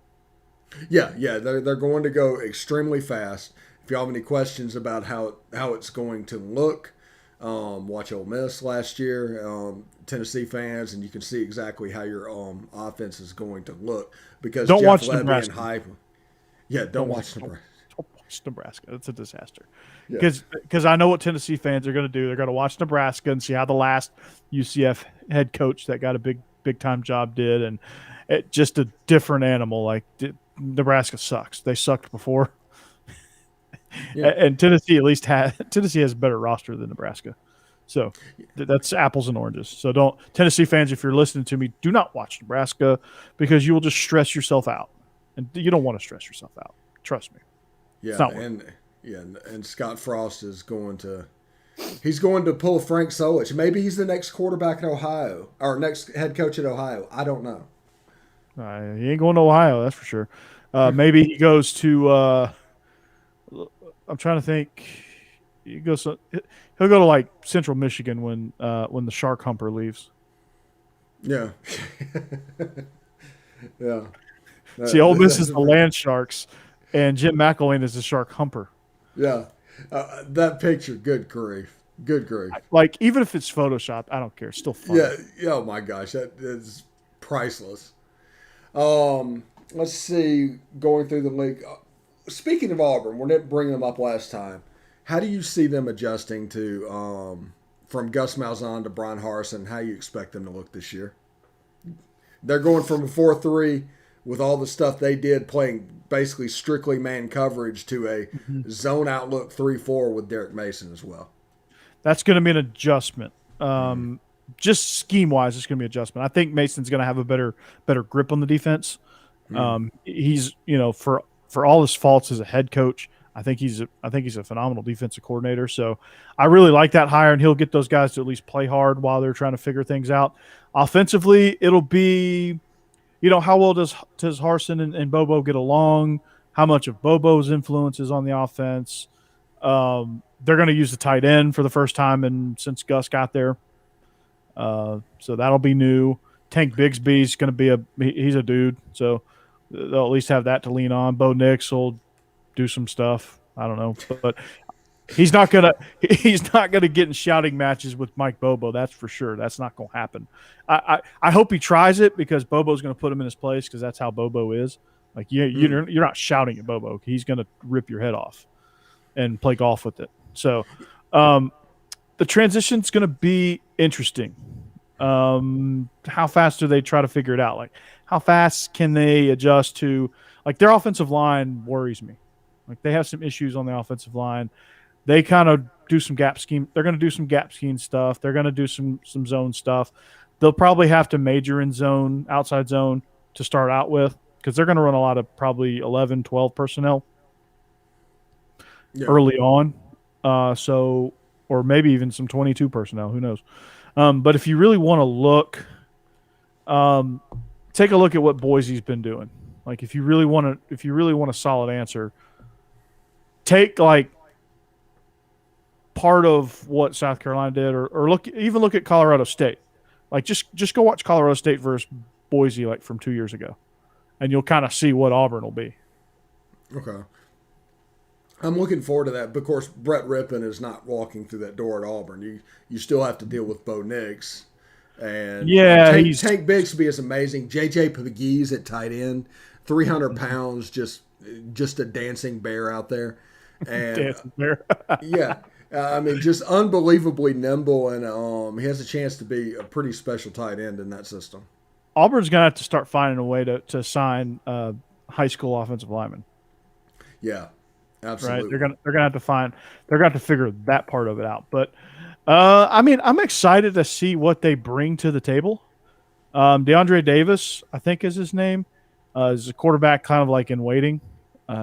Yeah, they're going to go extremely fast. If you have any questions about how it's going to look, watch Ole Miss last year, Tennessee fans, and you can see exactly how your offense is going to look. Because don't Jeff watch Lebby Nebraska. and Hype. Yeah, don't watch Nebraska. Don't watch Nebraska. It's a disaster. Yeah. Because I know what Tennessee fans are going to do. They're going to watch Nebraska and see how the last UCF head coach that got a big time job did, and just a different animal. Like Nebraska sucks. They sucked before, and Tennessee has a better roster than Nebraska. So that's apples and oranges. So don't Tennessee fans, if you're listening to me, do not watch Nebraska because you will just stress yourself out, and you don't want to stress yourself out. Trust me. Yeah, and Scott Frost is going to pull Frank Solich. Maybe he's the next quarterback in Ohio or next head coach at Ohio. I don't know. He ain't going to Ohio, that's for sure. Maybe he goes to. I'm trying to think. He'll go to like Central Michigan when the Shark Humper leaves. Yeah. Yeah. See, Ole Miss is the Land Sharks, and Jim McElwain is the Shark Humper. Yeah. That picture, good grief. Like, even if it's Photoshopped, I don't care. It's still fun. Yeah. Oh, my gosh. That is priceless. Let's see. Going through the league. Speaking of Auburn, we didn't bring them up last time. How do you see them adjusting to from Gus Malzahn to Brian Harsin? How you expect them to look this year? They're going from a 4-3 with all the stuff they did, playing basically strictly man coverage, to a zone outlook 3-4 with Derek Mason as well. That's going to be an adjustment. Just scheme-wise, it's going to be an adjustment. I think Mason's going to have a better grip on the defense. He's, for all his faults as a head coach, I think he's a phenomenal defensive coordinator. So I really like that hire, and he'll get those guys to at least play hard while they're trying to figure things out. Offensively, it'll be, how well does Harsin and Bobo get along? How much of Bobo's influence is on the offense? They're going to use the tight end for the first time since Gus got there. So that'll be new. Tank Bigsby's going to be he's a dude. So they'll at least have that to lean on. Bo Nix will do some stuff. I don't know, but he's not gonna get in shouting matches with Mike Bobo. That's for sure. That's not gonna happen. I hope he tries it, because Bobo's gonna put him in his place, because that's how Bobo is. Like you're not shouting at Bobo. He's gonna rip your head off. and play golf with it. So the transition's going to be interesting. How fast do they try to figure it out? Like, how fast can they adjust to, like, their offensive line worries me. Like, they have some issues on the offensive line. They kind of do some gap scheme. They're going to do some gap scheme stuff. They're going to do some zone stuff. They'll probably have to major in zone, outside zone to start out with, because they're going to run a lot of probably 11, 12 personnel early on. So, or maybe even some 22 personnel. Who knows? But if you really want to look, take a look at what Boise's been doing. Like, if you really want a solid answer, take like part of what South Carolina did, or look at Colorado State. Like, just go watch Colorado State versus Boise, like from 2 years ago, and you'll kind of see what Auburn will be. Okay. I'm looking forward to that. But of course, Brett Rippon is not walking through that door at Auburn. You still have to deal with Bo Nix. And Tank Bixby is amazing. J.J. Pegues at tight end, 300 pounds, just a dancing bear out there. And dancing bear. Yeah. I mean, just unbelievably nimble, and he has a chance to be a pretty special tight end in that system. Auburn's going to have to start finding a way to sign high school offensive linemen. Yeah, absolutely. Right? They're gonna have to figure that part of it out. But I mean, I'm excited to see what they bring to the table. DeAndre Davis, I think is his name, is a quarterback kind of like in waiting.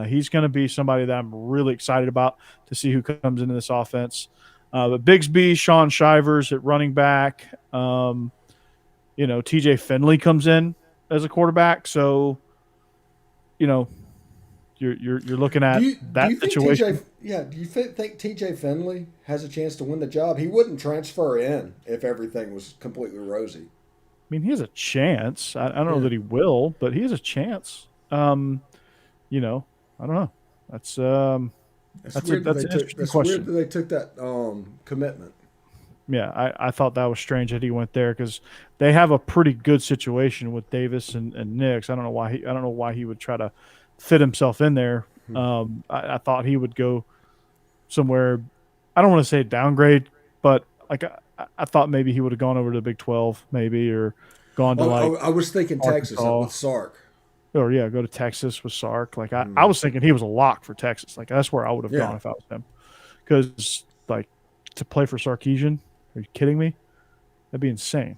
He's going to be somebody that I'm really excited about to see who comes into this offense. But Bigsby, Sean Shivers at running back. TJ Finley comes in as a quarterback. So, you're looking at that situation. Do you think TJ Finley has a chance to win the job? He wouldn't transfer in if everything was completely rosy. I mean, he has a chance. I don't know that he will, but he has a chance. I don't know. That's an interesting question. Weird that they took that commitment. Yeah, I thought that was strange that he went there, because they have a pretty good situation with Davis and Nix. I don't know why he would try to fit himself in there. I thought he would go somewhere. I don't want to say downgrade, but like I thought maybe he would have gone over to the Big 12, maybe, or gone to I was thinking Texas with Sark. Or go to Texas with Sark. Like I was thinking he was a lock for Texas. Like that's where I would have gone if I was him. Because like to play for Sarkisian, are you kidding me? That'd be insane.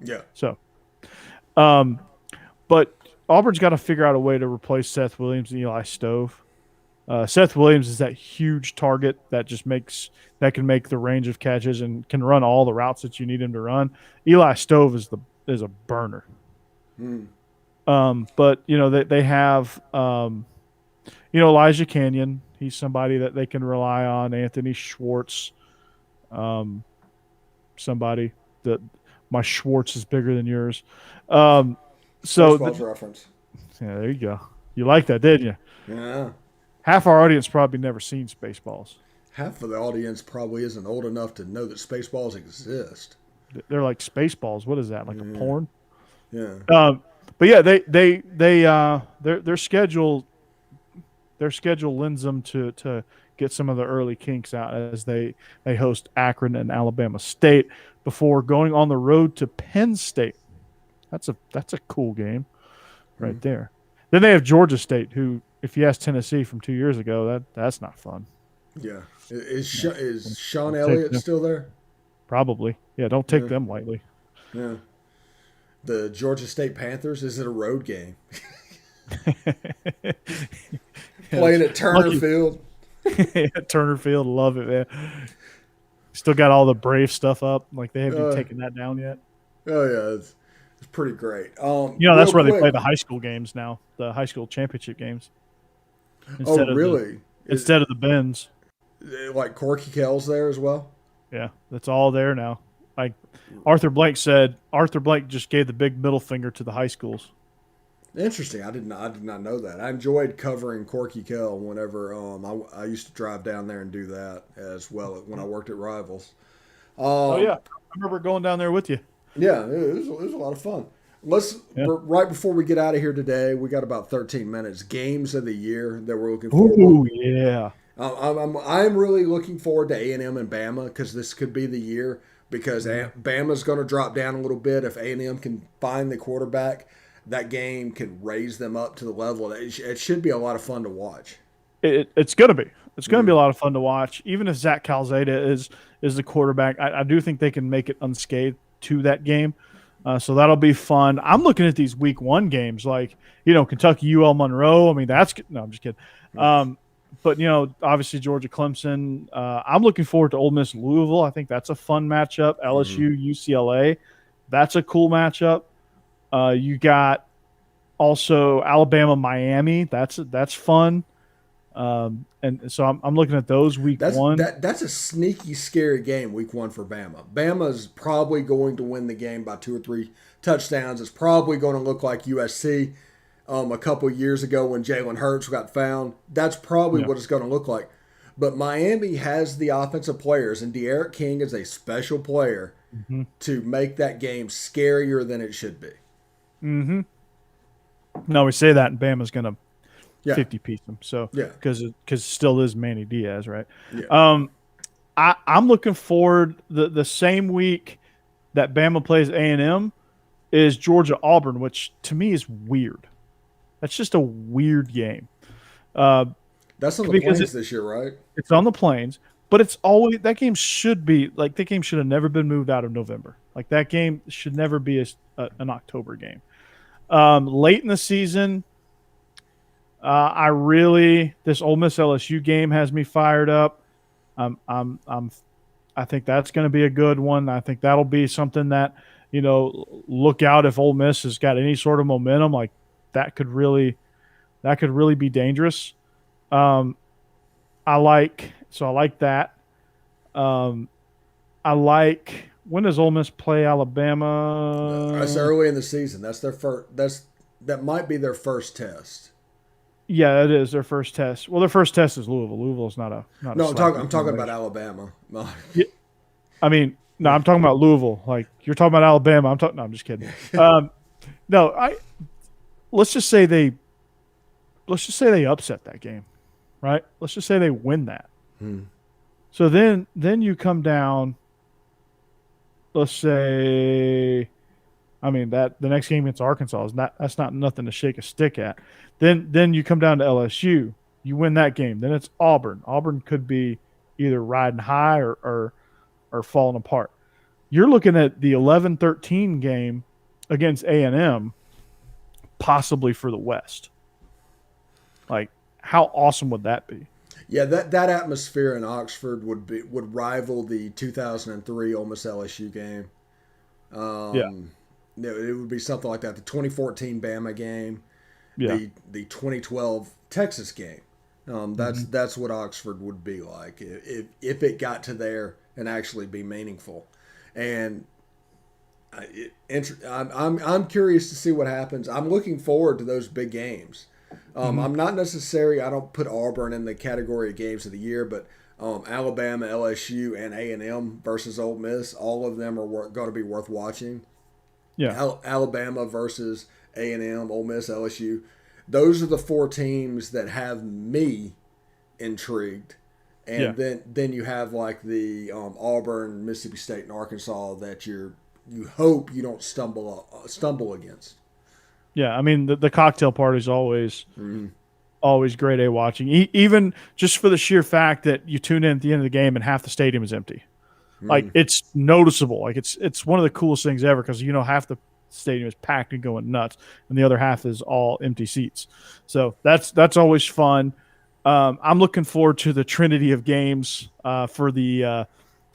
Yeah. So, but Auburn's got to figure out a way to replace Seth Williams and Eli Stove. Seth Williams is that huge target that can make the range of catches and can run all the routes that you need him to run. Eli Stove is a burner. But they have Elijah Canyon. He's somebody that they can rely on. Anthony Schwartz, somebody that my Schwartz is bigger than yours. Reference. Yeah, there you go. You like that, didn't you? Yeah. Half our audience probably never seen Spaceballs. Half of the audience probably isn't old enough to know that Spaceballs exist. They're like Spaceballs. What is that? Like a porn? Yeah. But yeah, their schedule lends them to get some of the early kinks out as they host Akron and Alabama State before going on the road to Penn State. That's a cool game right there. Then they have Georgia State, who, if you ask Tennessee from 2 years ago, that's not fun. Yeah. Is Sean Elliott still there? Probably. Yeah, don't take them lightly. Yeah. The Georgia State Panthers, is it a road game? Playing at Turner Field. Turner Field, love it, man. Still got all the Brave stuff up. Like, they haven't taken that down yet. Oh, yeah. It's pretty great. That's where they play the high school games now, the high school championship games. Really? Instead of the Benz. Like Corky Kell's there as well? Yeah, that's all there now. Like Arthur Blank just gave the big middle finger to the high schools. Interesting. I did not know that. I enjoyed covering Corky Kell whenever I used to drive down there and do that as well when I worked at Rivals. I remember going down there with you. Yeah, it was a lot of fun. Right before we get out of here today, we got about 13 minutes. Games of the year that we're looking forward to. Ooh, yeah. I'm really looking forward to A&M and Bama because this could be the year because Bama's going to drop down a little bit. If A&M can find the quarterback, that game can raise them up to the level. It should be a lot of fun to watch. It's going to be. It's going to be a lot of fun to watch. Even if Zach Calzada is the quarterback, I do think they can make it unscathed to that game. So that'll be fun. I'm looking at these week 1 games like, Kentucky, UL Monroe. I mean, no, I'm just kidding. But, obviously Georgia Clemson. I'm looking forward to Ole Miss Louisville. I think that's a fun matchup. LSU, UCLA. That's a cool matchup. You got also Alabama, Miami. That's fun. And so I'm looking at those week 1. That's a sneaky, scary game, week 1 for Bama. Bama's probably going to win the game by 2 or 3 touchdowns. It's probably going to look like USC a couple years ago when Jalen Hurts got found. That's probably what it's going to look like. But Miami has the offensive players, and De'Aaron King is a special player to make that game scarier than it should be. Mm-hmm. No, we say that, and Bama's going to 50-piece them. So because it still is Manny Diaz, right? Yeah. I'm looking forward. The same week that Bama plays A&M is Georgia Auburn, which to me is weird. That's just a weird game. That's on the Plains this year, right? It's on the Plains, but it's always that game should be like that game should have never been moved out of November. Like that game should never be an October game. Late in the season. This Ole Miss LSU game has me fired up. I think that's going to be a good one. I think that'll be something that, look out if Ole Miss has got any sort of momentum, like that could really be dangerous. I like that. When does Ole Miss play Alabama? That's early in the season. That's their first. That might be their first test. Yeah, it is their first test. Well, their first test is Louisville. Louisville's not a. No, I'm talking about Alabama. No. Yeah, I mean, no, I'm talking about Louisville. Like you're talking about Alabama. No, I'm just kidding. Let's just say they upset that game, right? Let's just say they win that. So then you come down. Let's say, that the next game against Arkansas that's not nothing to shake a stick at. Then you come down to LSU. You win that game. Then it's Auburn. Auburn could be either riding high or falling apart. You're looking at the 11-13 game against A&M, possibly for the West. Like, how awesome would that be? Yeah, that atmosphere in Oxford would rival the 2003 Ole Miss LSU game. It would be something like that. The 2014 Bama game. The 2012 Texas game. That's what Oxford would be like if it got to there and actually be meaningful. And I'm curious to see what happens. I'm looking forward to those big games. I'm not necessarily. I don't put Auburn in the category of games of the year, but Alabama, LSU, and A&M versus Ole Miss, all of them are going to be worth watching. Yeah, Alabama versus A&M, Ole Miss, LSU. Those are the 4 teams that have me intrigued. And then you have like the Auburn, Mississippi State, and Arkansas that you hope you don't stumble against. Yeah, the cocktail party is always great watching. Even just for the sheer fact that you tune in at the end of the game and half the stadium is empty. Like it's noticeable. Like it's one of the coolest things ever because half the stadium is packed and going nuts, and the other half is all empty seats. So that's always fun. I'm looking forward to the trinity of games for the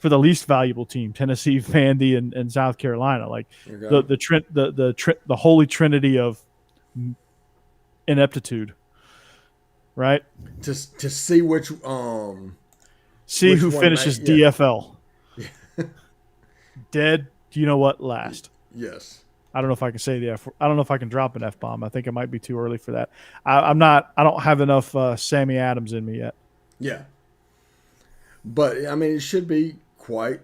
least valuable team, Tennessee, Vandy, and South Carolina. Like the holy trinity of ineptitude, right? To see which who finishes DFL. Dead. Do you know what? Last. Yes. I don't know if I can say the F. I don't know if I can drop an F-bomb. I think it might be too early for that. I don't have enough Sammy Adams in me yet. Yeah. But it should be quite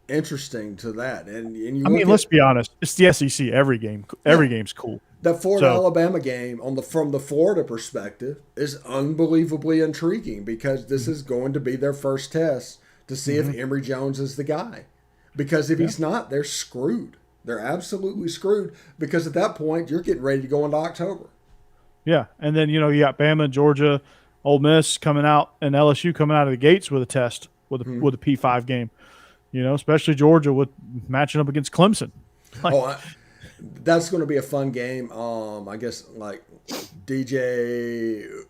interesting to that. And let's be honest. It's the SEC. Every game's cool. That Florida So Alabama game from the Florida perspective is unbelievably intriguing because this is going to be their first test to see if Emory Jones is the guy. Because if he's not, they're screwed. They're absolutely screwed because at that point you're getting ready to go into October. yeah, and then you got Bama, Georgia, Ole Miss coming out, and LSU coming out of the gates with a test with a P5 game. Especially Georgia with matching up against Clemson. That's going to be a fun game. I guess like DJ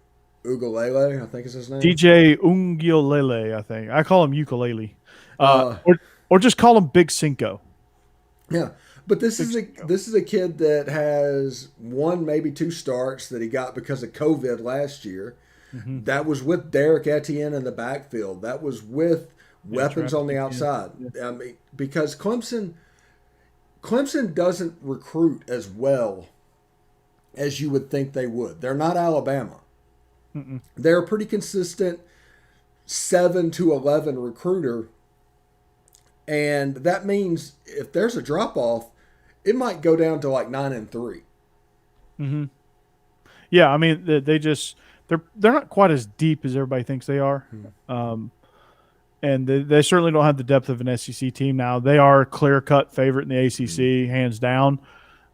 Ugalele, I think is his name. DJ Ungiolele, I think. I call him ukulele. Or just call him Big Cinco. Yeah. But this is a kid that has one, maybe two starts that he got because of COVID last year. That was with Derek Etienne in the backfield. That was with weapons on the outside. Yeah. I mean, because Clemson doesn't recruit as well as you would think they would. They're not Alabama. They're a pretty consistent 7 to 11 recruiter. And that means if there's a drop off, it might go down to like 9-3. Yeah, I mean they're not quite as deep as everybody thinks they are. And they certainly don't have the depth of an SEC team now. They are a clear-cut favorite in the ACC, hands down.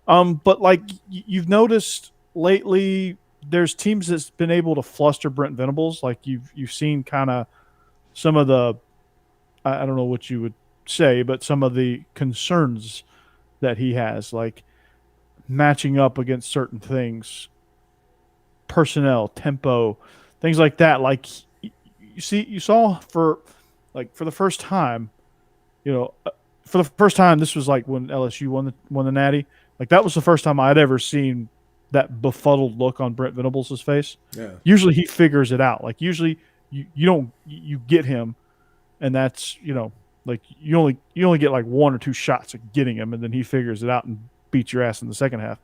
But like you've noticed lately, there's teams that's been able to fluster Brent Venables. Like you've seen kind of some of the, I don't know what you would say, but some of the concerns that he has, like matching up against certain things, personnel, tempo, things like that. Like you saw for the first time, this was like when LSU won the Natty. Like that was the first time I'd ever seen that befuddled look on Brent Venables' face. Yeah. Usually he figures it out. Like usually you get him, and that's like you only get like one or two shots at getting him, and then he figures it out and beats your ass in the second half.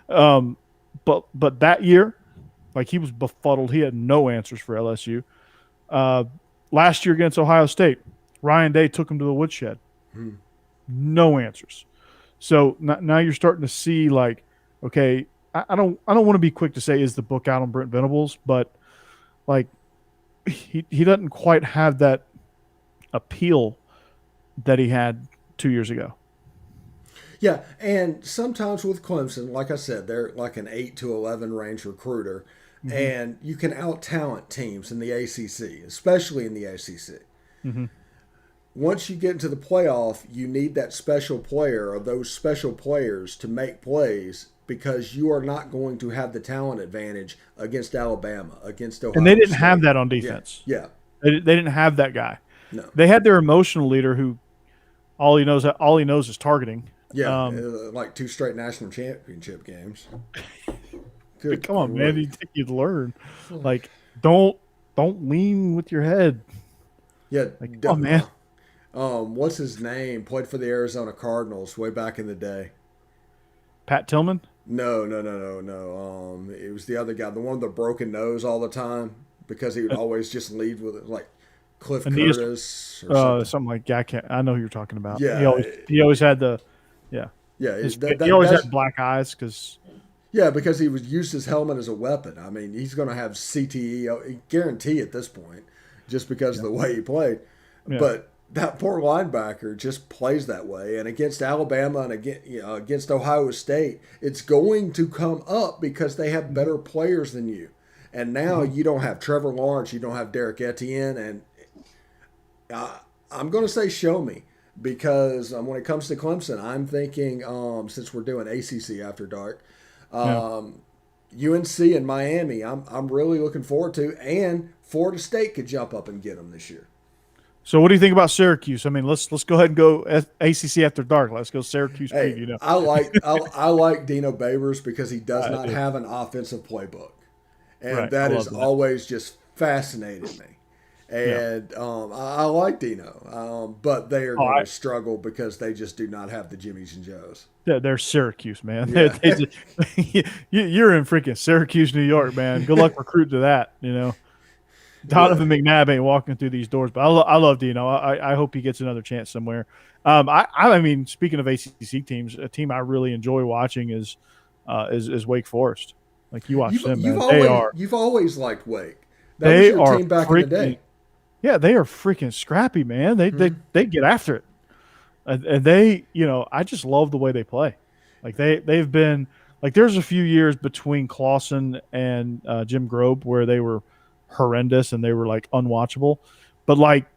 But that year, like he was befuddled. He had no answers for LSU. Last year against Ohio State, Ryan Day took him to the woodshed. No answers. So now you're starting to see like, okay, I don't want to be quick to say is the book out on Brent Venables, but like he doesn't quite have that appeal that he had 2 years ago. Yeah, and sometimes with Clemson, like I said, they're like an 8 to 11 range recruiter, and you can out-talent teams in the ACC, especially in the ACC. Once you get into the playoff, you need that special player or those special players to make plays because you are not going to have the talent advantage against Alabama, against Ohio And they didn't State. have that on defense. Yeah. They didn't have that guy. No. They had their emotional leader who all he knows is targeting. Yeah, like 2 straight national championship games. Good Come on, man! You think you'd learn? Like, don't lean with your head. Yeah, like, oh man. What's his name? Played for the Arizona Cardinals way back in the day. Pat Tillman? No. It was the other guy, the one with the broken nose all the time because he would always just lead with it, like Cliff Curtis or something like that. I know who you're talking about. Yeah, he always had the he always had black eyes because he was used his helmet as a weapon. I mean, he's going to have CTE guarantee at this point just because of the way he played. Yeah. But that poor linebacker just plays that way. And against Alabama and against Ohio State, it's going to come up because they have better players than you. And now you don't have Trevor Lawrence, you don't have Derek Etienne, and I'm going to say show me. Because when it comes to Clemson, I'm thinking, since we're doing ACC After Dark, UNC and Miami, I'm really looking forward to. And Florida State could jump up and get them this year. So what do you think about Syracuse? I mean, let's go ahead and go ACC After Dark. Let's go Syracuse preview. I like Dino Babers because he does not have an offensive playbook. And that has always just fascinated me. And I like Dino, but they are going to struggle because they just do not have the Jimmies and Joes. They're Syracuse, man. Yeah. You're in freaking Syracuse, New York, man. Good luck recruiting to that, Donovan McNabb ain't walking through these doors, but I love Dino. I hope he gets another chance somewhere. I mean, speaking of ACC teams, a team I really enjoy watching is is Wake Forest. Like you watch You've them, you've man. always you've always liked Wake. That was They your are team back in the freaking day. yeah, they are freaking scrappy, man. They get after it. And they, I just love the way they play. Like they've been like there's a few years between Clawson and Jim Grobe where they were horrendous and they were like unwatchable. But like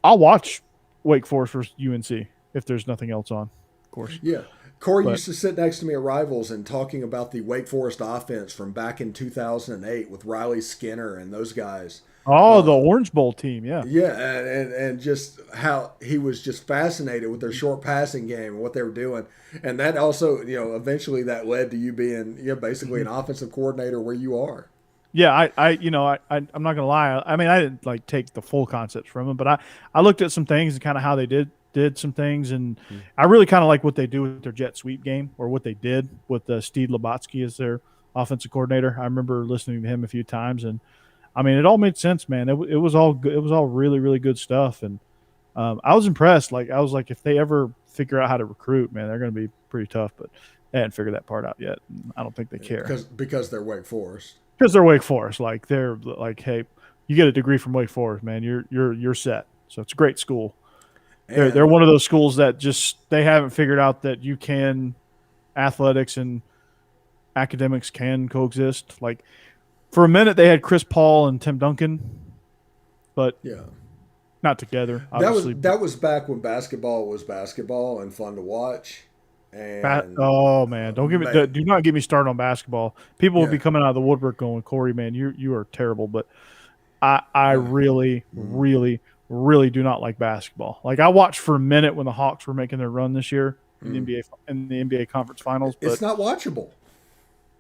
I'll watch Wake Forest versus UNC if there's nothing else on, of course. Yeah. Corey But used to sit next to me at Rivals and talking about the Wake Forest offense from back in 2008 with Riley Skinner and those guys. oh, the Uh, Orange Bowl team, yeah. yeah, and just how he was just fascinated with their short passing game and what they were doing, and that also, eventually that led to you being, basically an offensive coordinator where you are. Yeah, I'm not gonna lie. I mean, I didn't like take the full concepts from them, but I looked at some things and kind of how they did some things, and I really kind of like what they do with their jet sweep game, or what they did with Steve Labotsky as their offensive coordinator. I remember listening to him a few times, and I mean, it all made sense, man. It was all good. It was all really really good stuff, and I was impressed. Like I was like, if they ever figure out how to recruit, man, they're going to be pretty tough, but they hadn't figured that part out yet. And I don't think they care Because they're Wake Forest. because they're Wake Forest. Like they're like, hey, you get a degree from Wake Forest, man. You're set. So it's a great school. They're And one of those schools that just they haven't figured out that you can athletics and academics can coexist. Like for a minute they had Chris Paul and Tim Duncan, but yeah, not together. that was Obviously, that was back when basketball was basketball and fun to watch. And oh man, don't give me man, do not get me started on basketball. People will yeah, be coming out of the woodwork going, Corey, man, you are terrible. But I yeah. really, Mhm. really, really do not like basketball. Like I watched for a minute when the Hawks were making their run this year in the Mm. NBA conference finals, It's but not watchable.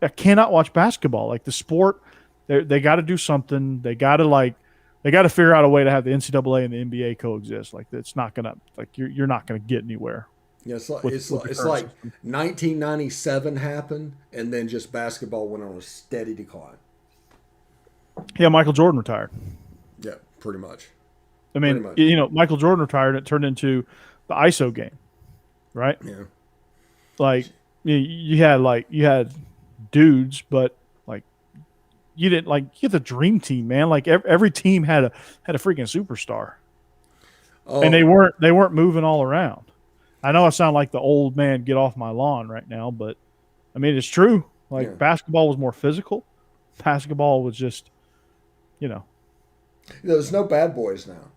I cannot watch basketball. Like the sport, they got to do something. They got to figure out a way to have the NCAA and the NBA coexist. Like it's not gonna like you're not gonna get anywhere Yeah, it's like with it's with like, the it's current like system. 1997 happened, and then just basketball went on a steady decline. Yeah, Michael Jordan retired. Yeah, pretty much. I Pretty mean, much. Michael Jordan retired. It turned into the ISO game, right? Yeah. Like you had dudes, but like you didn't like you had the dream team, man. Like every team had a freaking superstar, and Oh, they weren't moving all around. I know I sound like the old man get off my lawn right now, but I mean it's true. yeah. Like basketball was more physical. Basketball was just, you know, There's no bad boys now.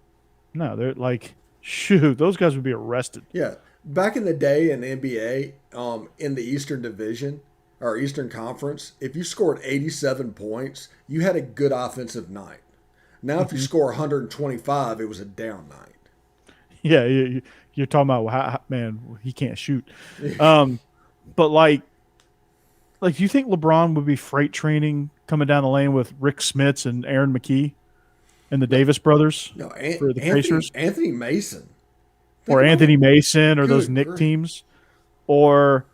no, they're like shoot, those guys would be arrested. Yeah. Back in the day in the NBA, in the Eastern Division or Eastern Conference, if you scored 87 points, you had a good offensive night. Now, if you Mhm. score 125, it was a down night. Yeah, you're talking about man, he can't shoot. Um, but like, do you think LeBron would be freight training coming down the lane with Rick Smits and Aaron McKee and the No, Davis brothers no, for the Anthony Pacers, Anthony Mason. Think or about Anthony what. Mason, or those Good Nick grief. teams, or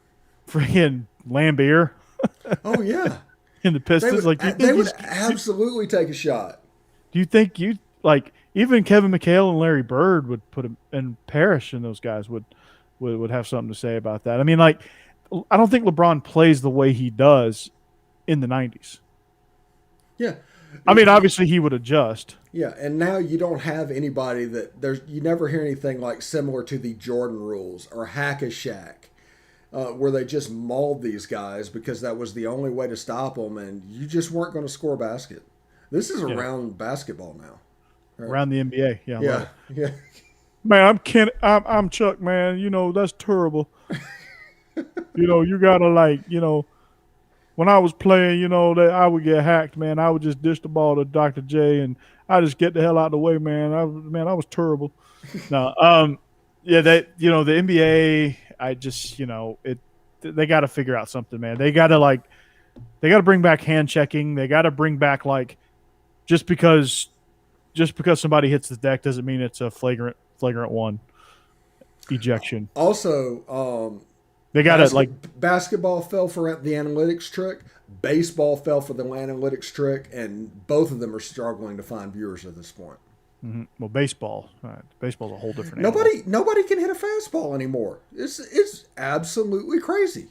freaking Lambeer Oh yeah, in the they Pistons? would Like, do you they think would he's? absolutely take a shot. Do you think you like even Kevin McHale and Larry Bird would put him and Parrish and those guys would have something to say about that? I mean, like, I don't think LeBron plays the way he does in the '90s. Yeah, I mean, obviously he would adjust. yeah, and now you don't have anybody that there's. You never hear anything like similar to the Jordan rules or Hack a Shaq, where they just mauled these guys because that was the only way to stop them, and you just weren't going to score a basket. This is Yeah, around basketball now. Right? around the NBA. Yeah, I love Yeah, it. yeah, Man, I'm Chuck. Man, that's terrible. You gotta like, when I was playing, that I would get hacked. Man, I would just dish the ball to Dr. J, and I just get the hell out of the way. Man, I was terrible. No, yeah, the NBA. I just, it. They got to figure out something, man. They got to bring back hand checking. They got to bring back like just because somebody hits the deck doesn't mean it's a flagrant one ejection. Also, They got to like basketball fell for the analytics trick. Baseball fell for the analytics trick, and both of them are struggling to find viewers at this point. well baseball. Baseball's a whole different animal. Nobody can hit a fastball anymore. It's absolutely crazy.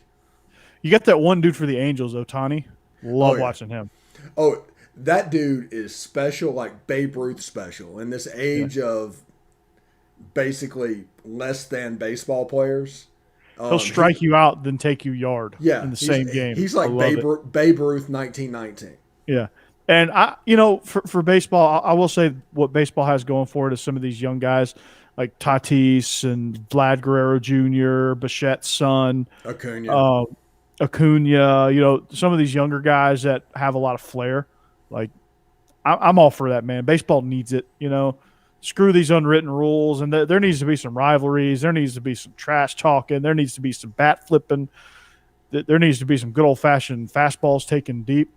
You got that one dude for the Angels, Otani. Oh Love yeah. watching him. Oh, that dude is special, like Babe Ruth special. In this Yeah. age of basically less than baseball players, He'll he strike you out, then take you yard in yeah, the same game. he's I like love it. Babe Ruth 1919. Yeah. And for baseball, I will say what baseball has going for it is some of these young guys like Tatis and Vlad Guerrero Jr., Bichette's son, Acuna. uh, Acuna, some of these younger guys that have a lot of flair. Like, I'm all for that, man. Baseball needs it. Screw these unwritten rules, and there needs to be some rivalries. There needs to be some trash talking. There needs to be some bat flipping. There needs to be some good old fashioned fastballs taken deep.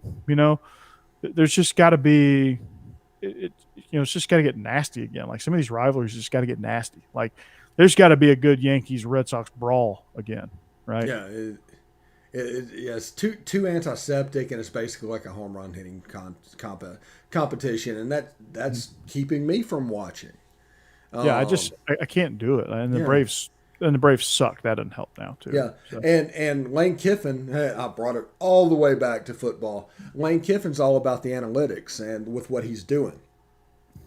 There's just got to be, it's just got to get nasty again. Like some of these rivalries just got to get nasty. Like there's got to be a good Yankees Red Sox brawl again, right? Yeah, yeah, it's too antiseptic, and it's basically like a home run hitting competition, and that's keeping me from watching. Yeah, I can't do it, and the Yeah. Braves suck. That doesn't help now too. Yeah, So, and Lane Kiffin, I brought it all the way back to football. Lane Kiffin's all about the analytics and with what he's doing,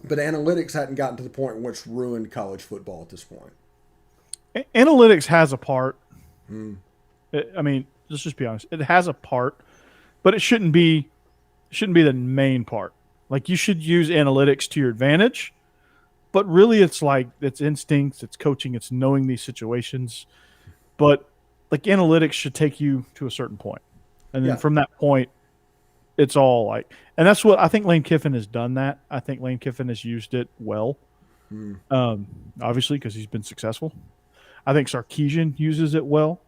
but analytics hadn't gotten to the point in which ruined college football at this point. analytics has a part. I mean, let's just be honest. It has a part, but it shouldn't be the main part. Like you should use analytics to your advantage, but really it's like it's instincts, it's coaching, it's knowing these situations. But like analytics should take you to a certain point. And then Yeah. from that point, it's all like, and that's what I think Lane Kiffin has done that. I think Lane Kiffin has used it well. Obviously, because he's been successful. I think Sarkisian uses it well.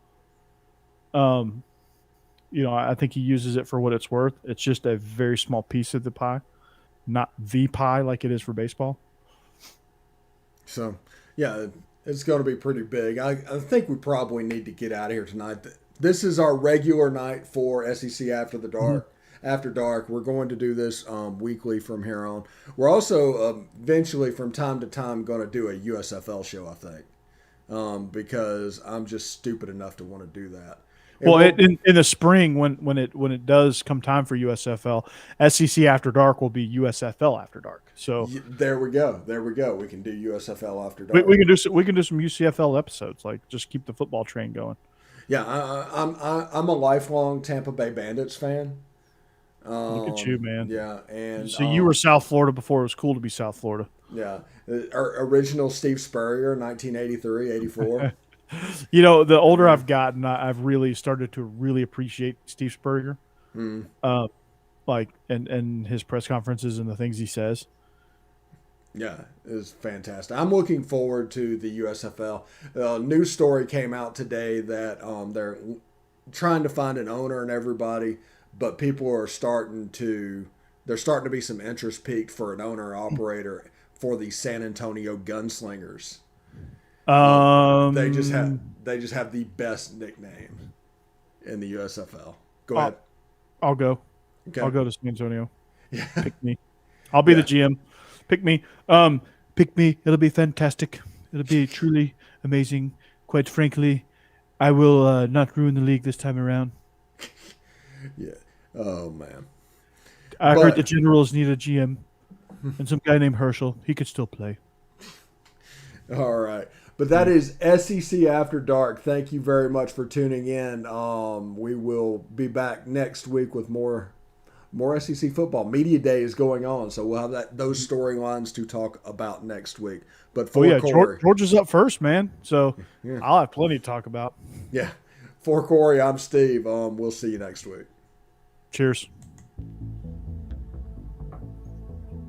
I think he uses it for what it's worth. It's just a very small piece of the pie, not the pie like it is for baseball. So, yeah, it's going to be pretty big. I think we probably need to get out of here tonight. This is our regular night for SEC After the Dark. After dark, we're going to do this weekly from here on. We're also eventually, from time to time, going to do a USFL show. I think because I'm just stupid enough to want to do that. In the spring, when it does come time for USFL, SEC After Dark will be USFL After Dark. So there we go. We can do USFL After Dark. we can do some UCFL episodes. Like just keep the football train going. Yeah, I'm a lifelong Tampa Bay Bandits fan. Look at you, man. Yeah, and so you were South Florida before it was cool to be South Florida. Yeah, original Steve Spurrier, 1983, 84. The older I've gotten, I've really started to really appreciate Steve Spurrier, like and his press conferences and the things he says. Yeah, it's fantastic. I'm looking forward to the USFL. News story came out today that they're trying to find an owner and everybody, but people are starting to be some interest peaked for an owner operator for the San Antonio Gunslingers. They just have the best nickname in the USFL. Go ahead. I'll go. Okay. I'll go to San Antonio. Yeah. Pick me. I'll be the GM. Pick me. Pick me. It'll be fantastic. It'll be truly amazing. Quite frankly, I will not ruin the league this time around. Yeah. Oh man. I heard the Generals need a GM, and some guy named Herschel. He could still play. All right. But that is SEC After Dark. Thank you very much for tuning in. We will be back next week with more SEC football. Media Day is going on, so we'll have those storylines to talk about next week. But for Corey, George is up first, man. So I'll have plenty to talk about. Yeah. For Corey, I'm Steve. We'll see you next week. Cheers.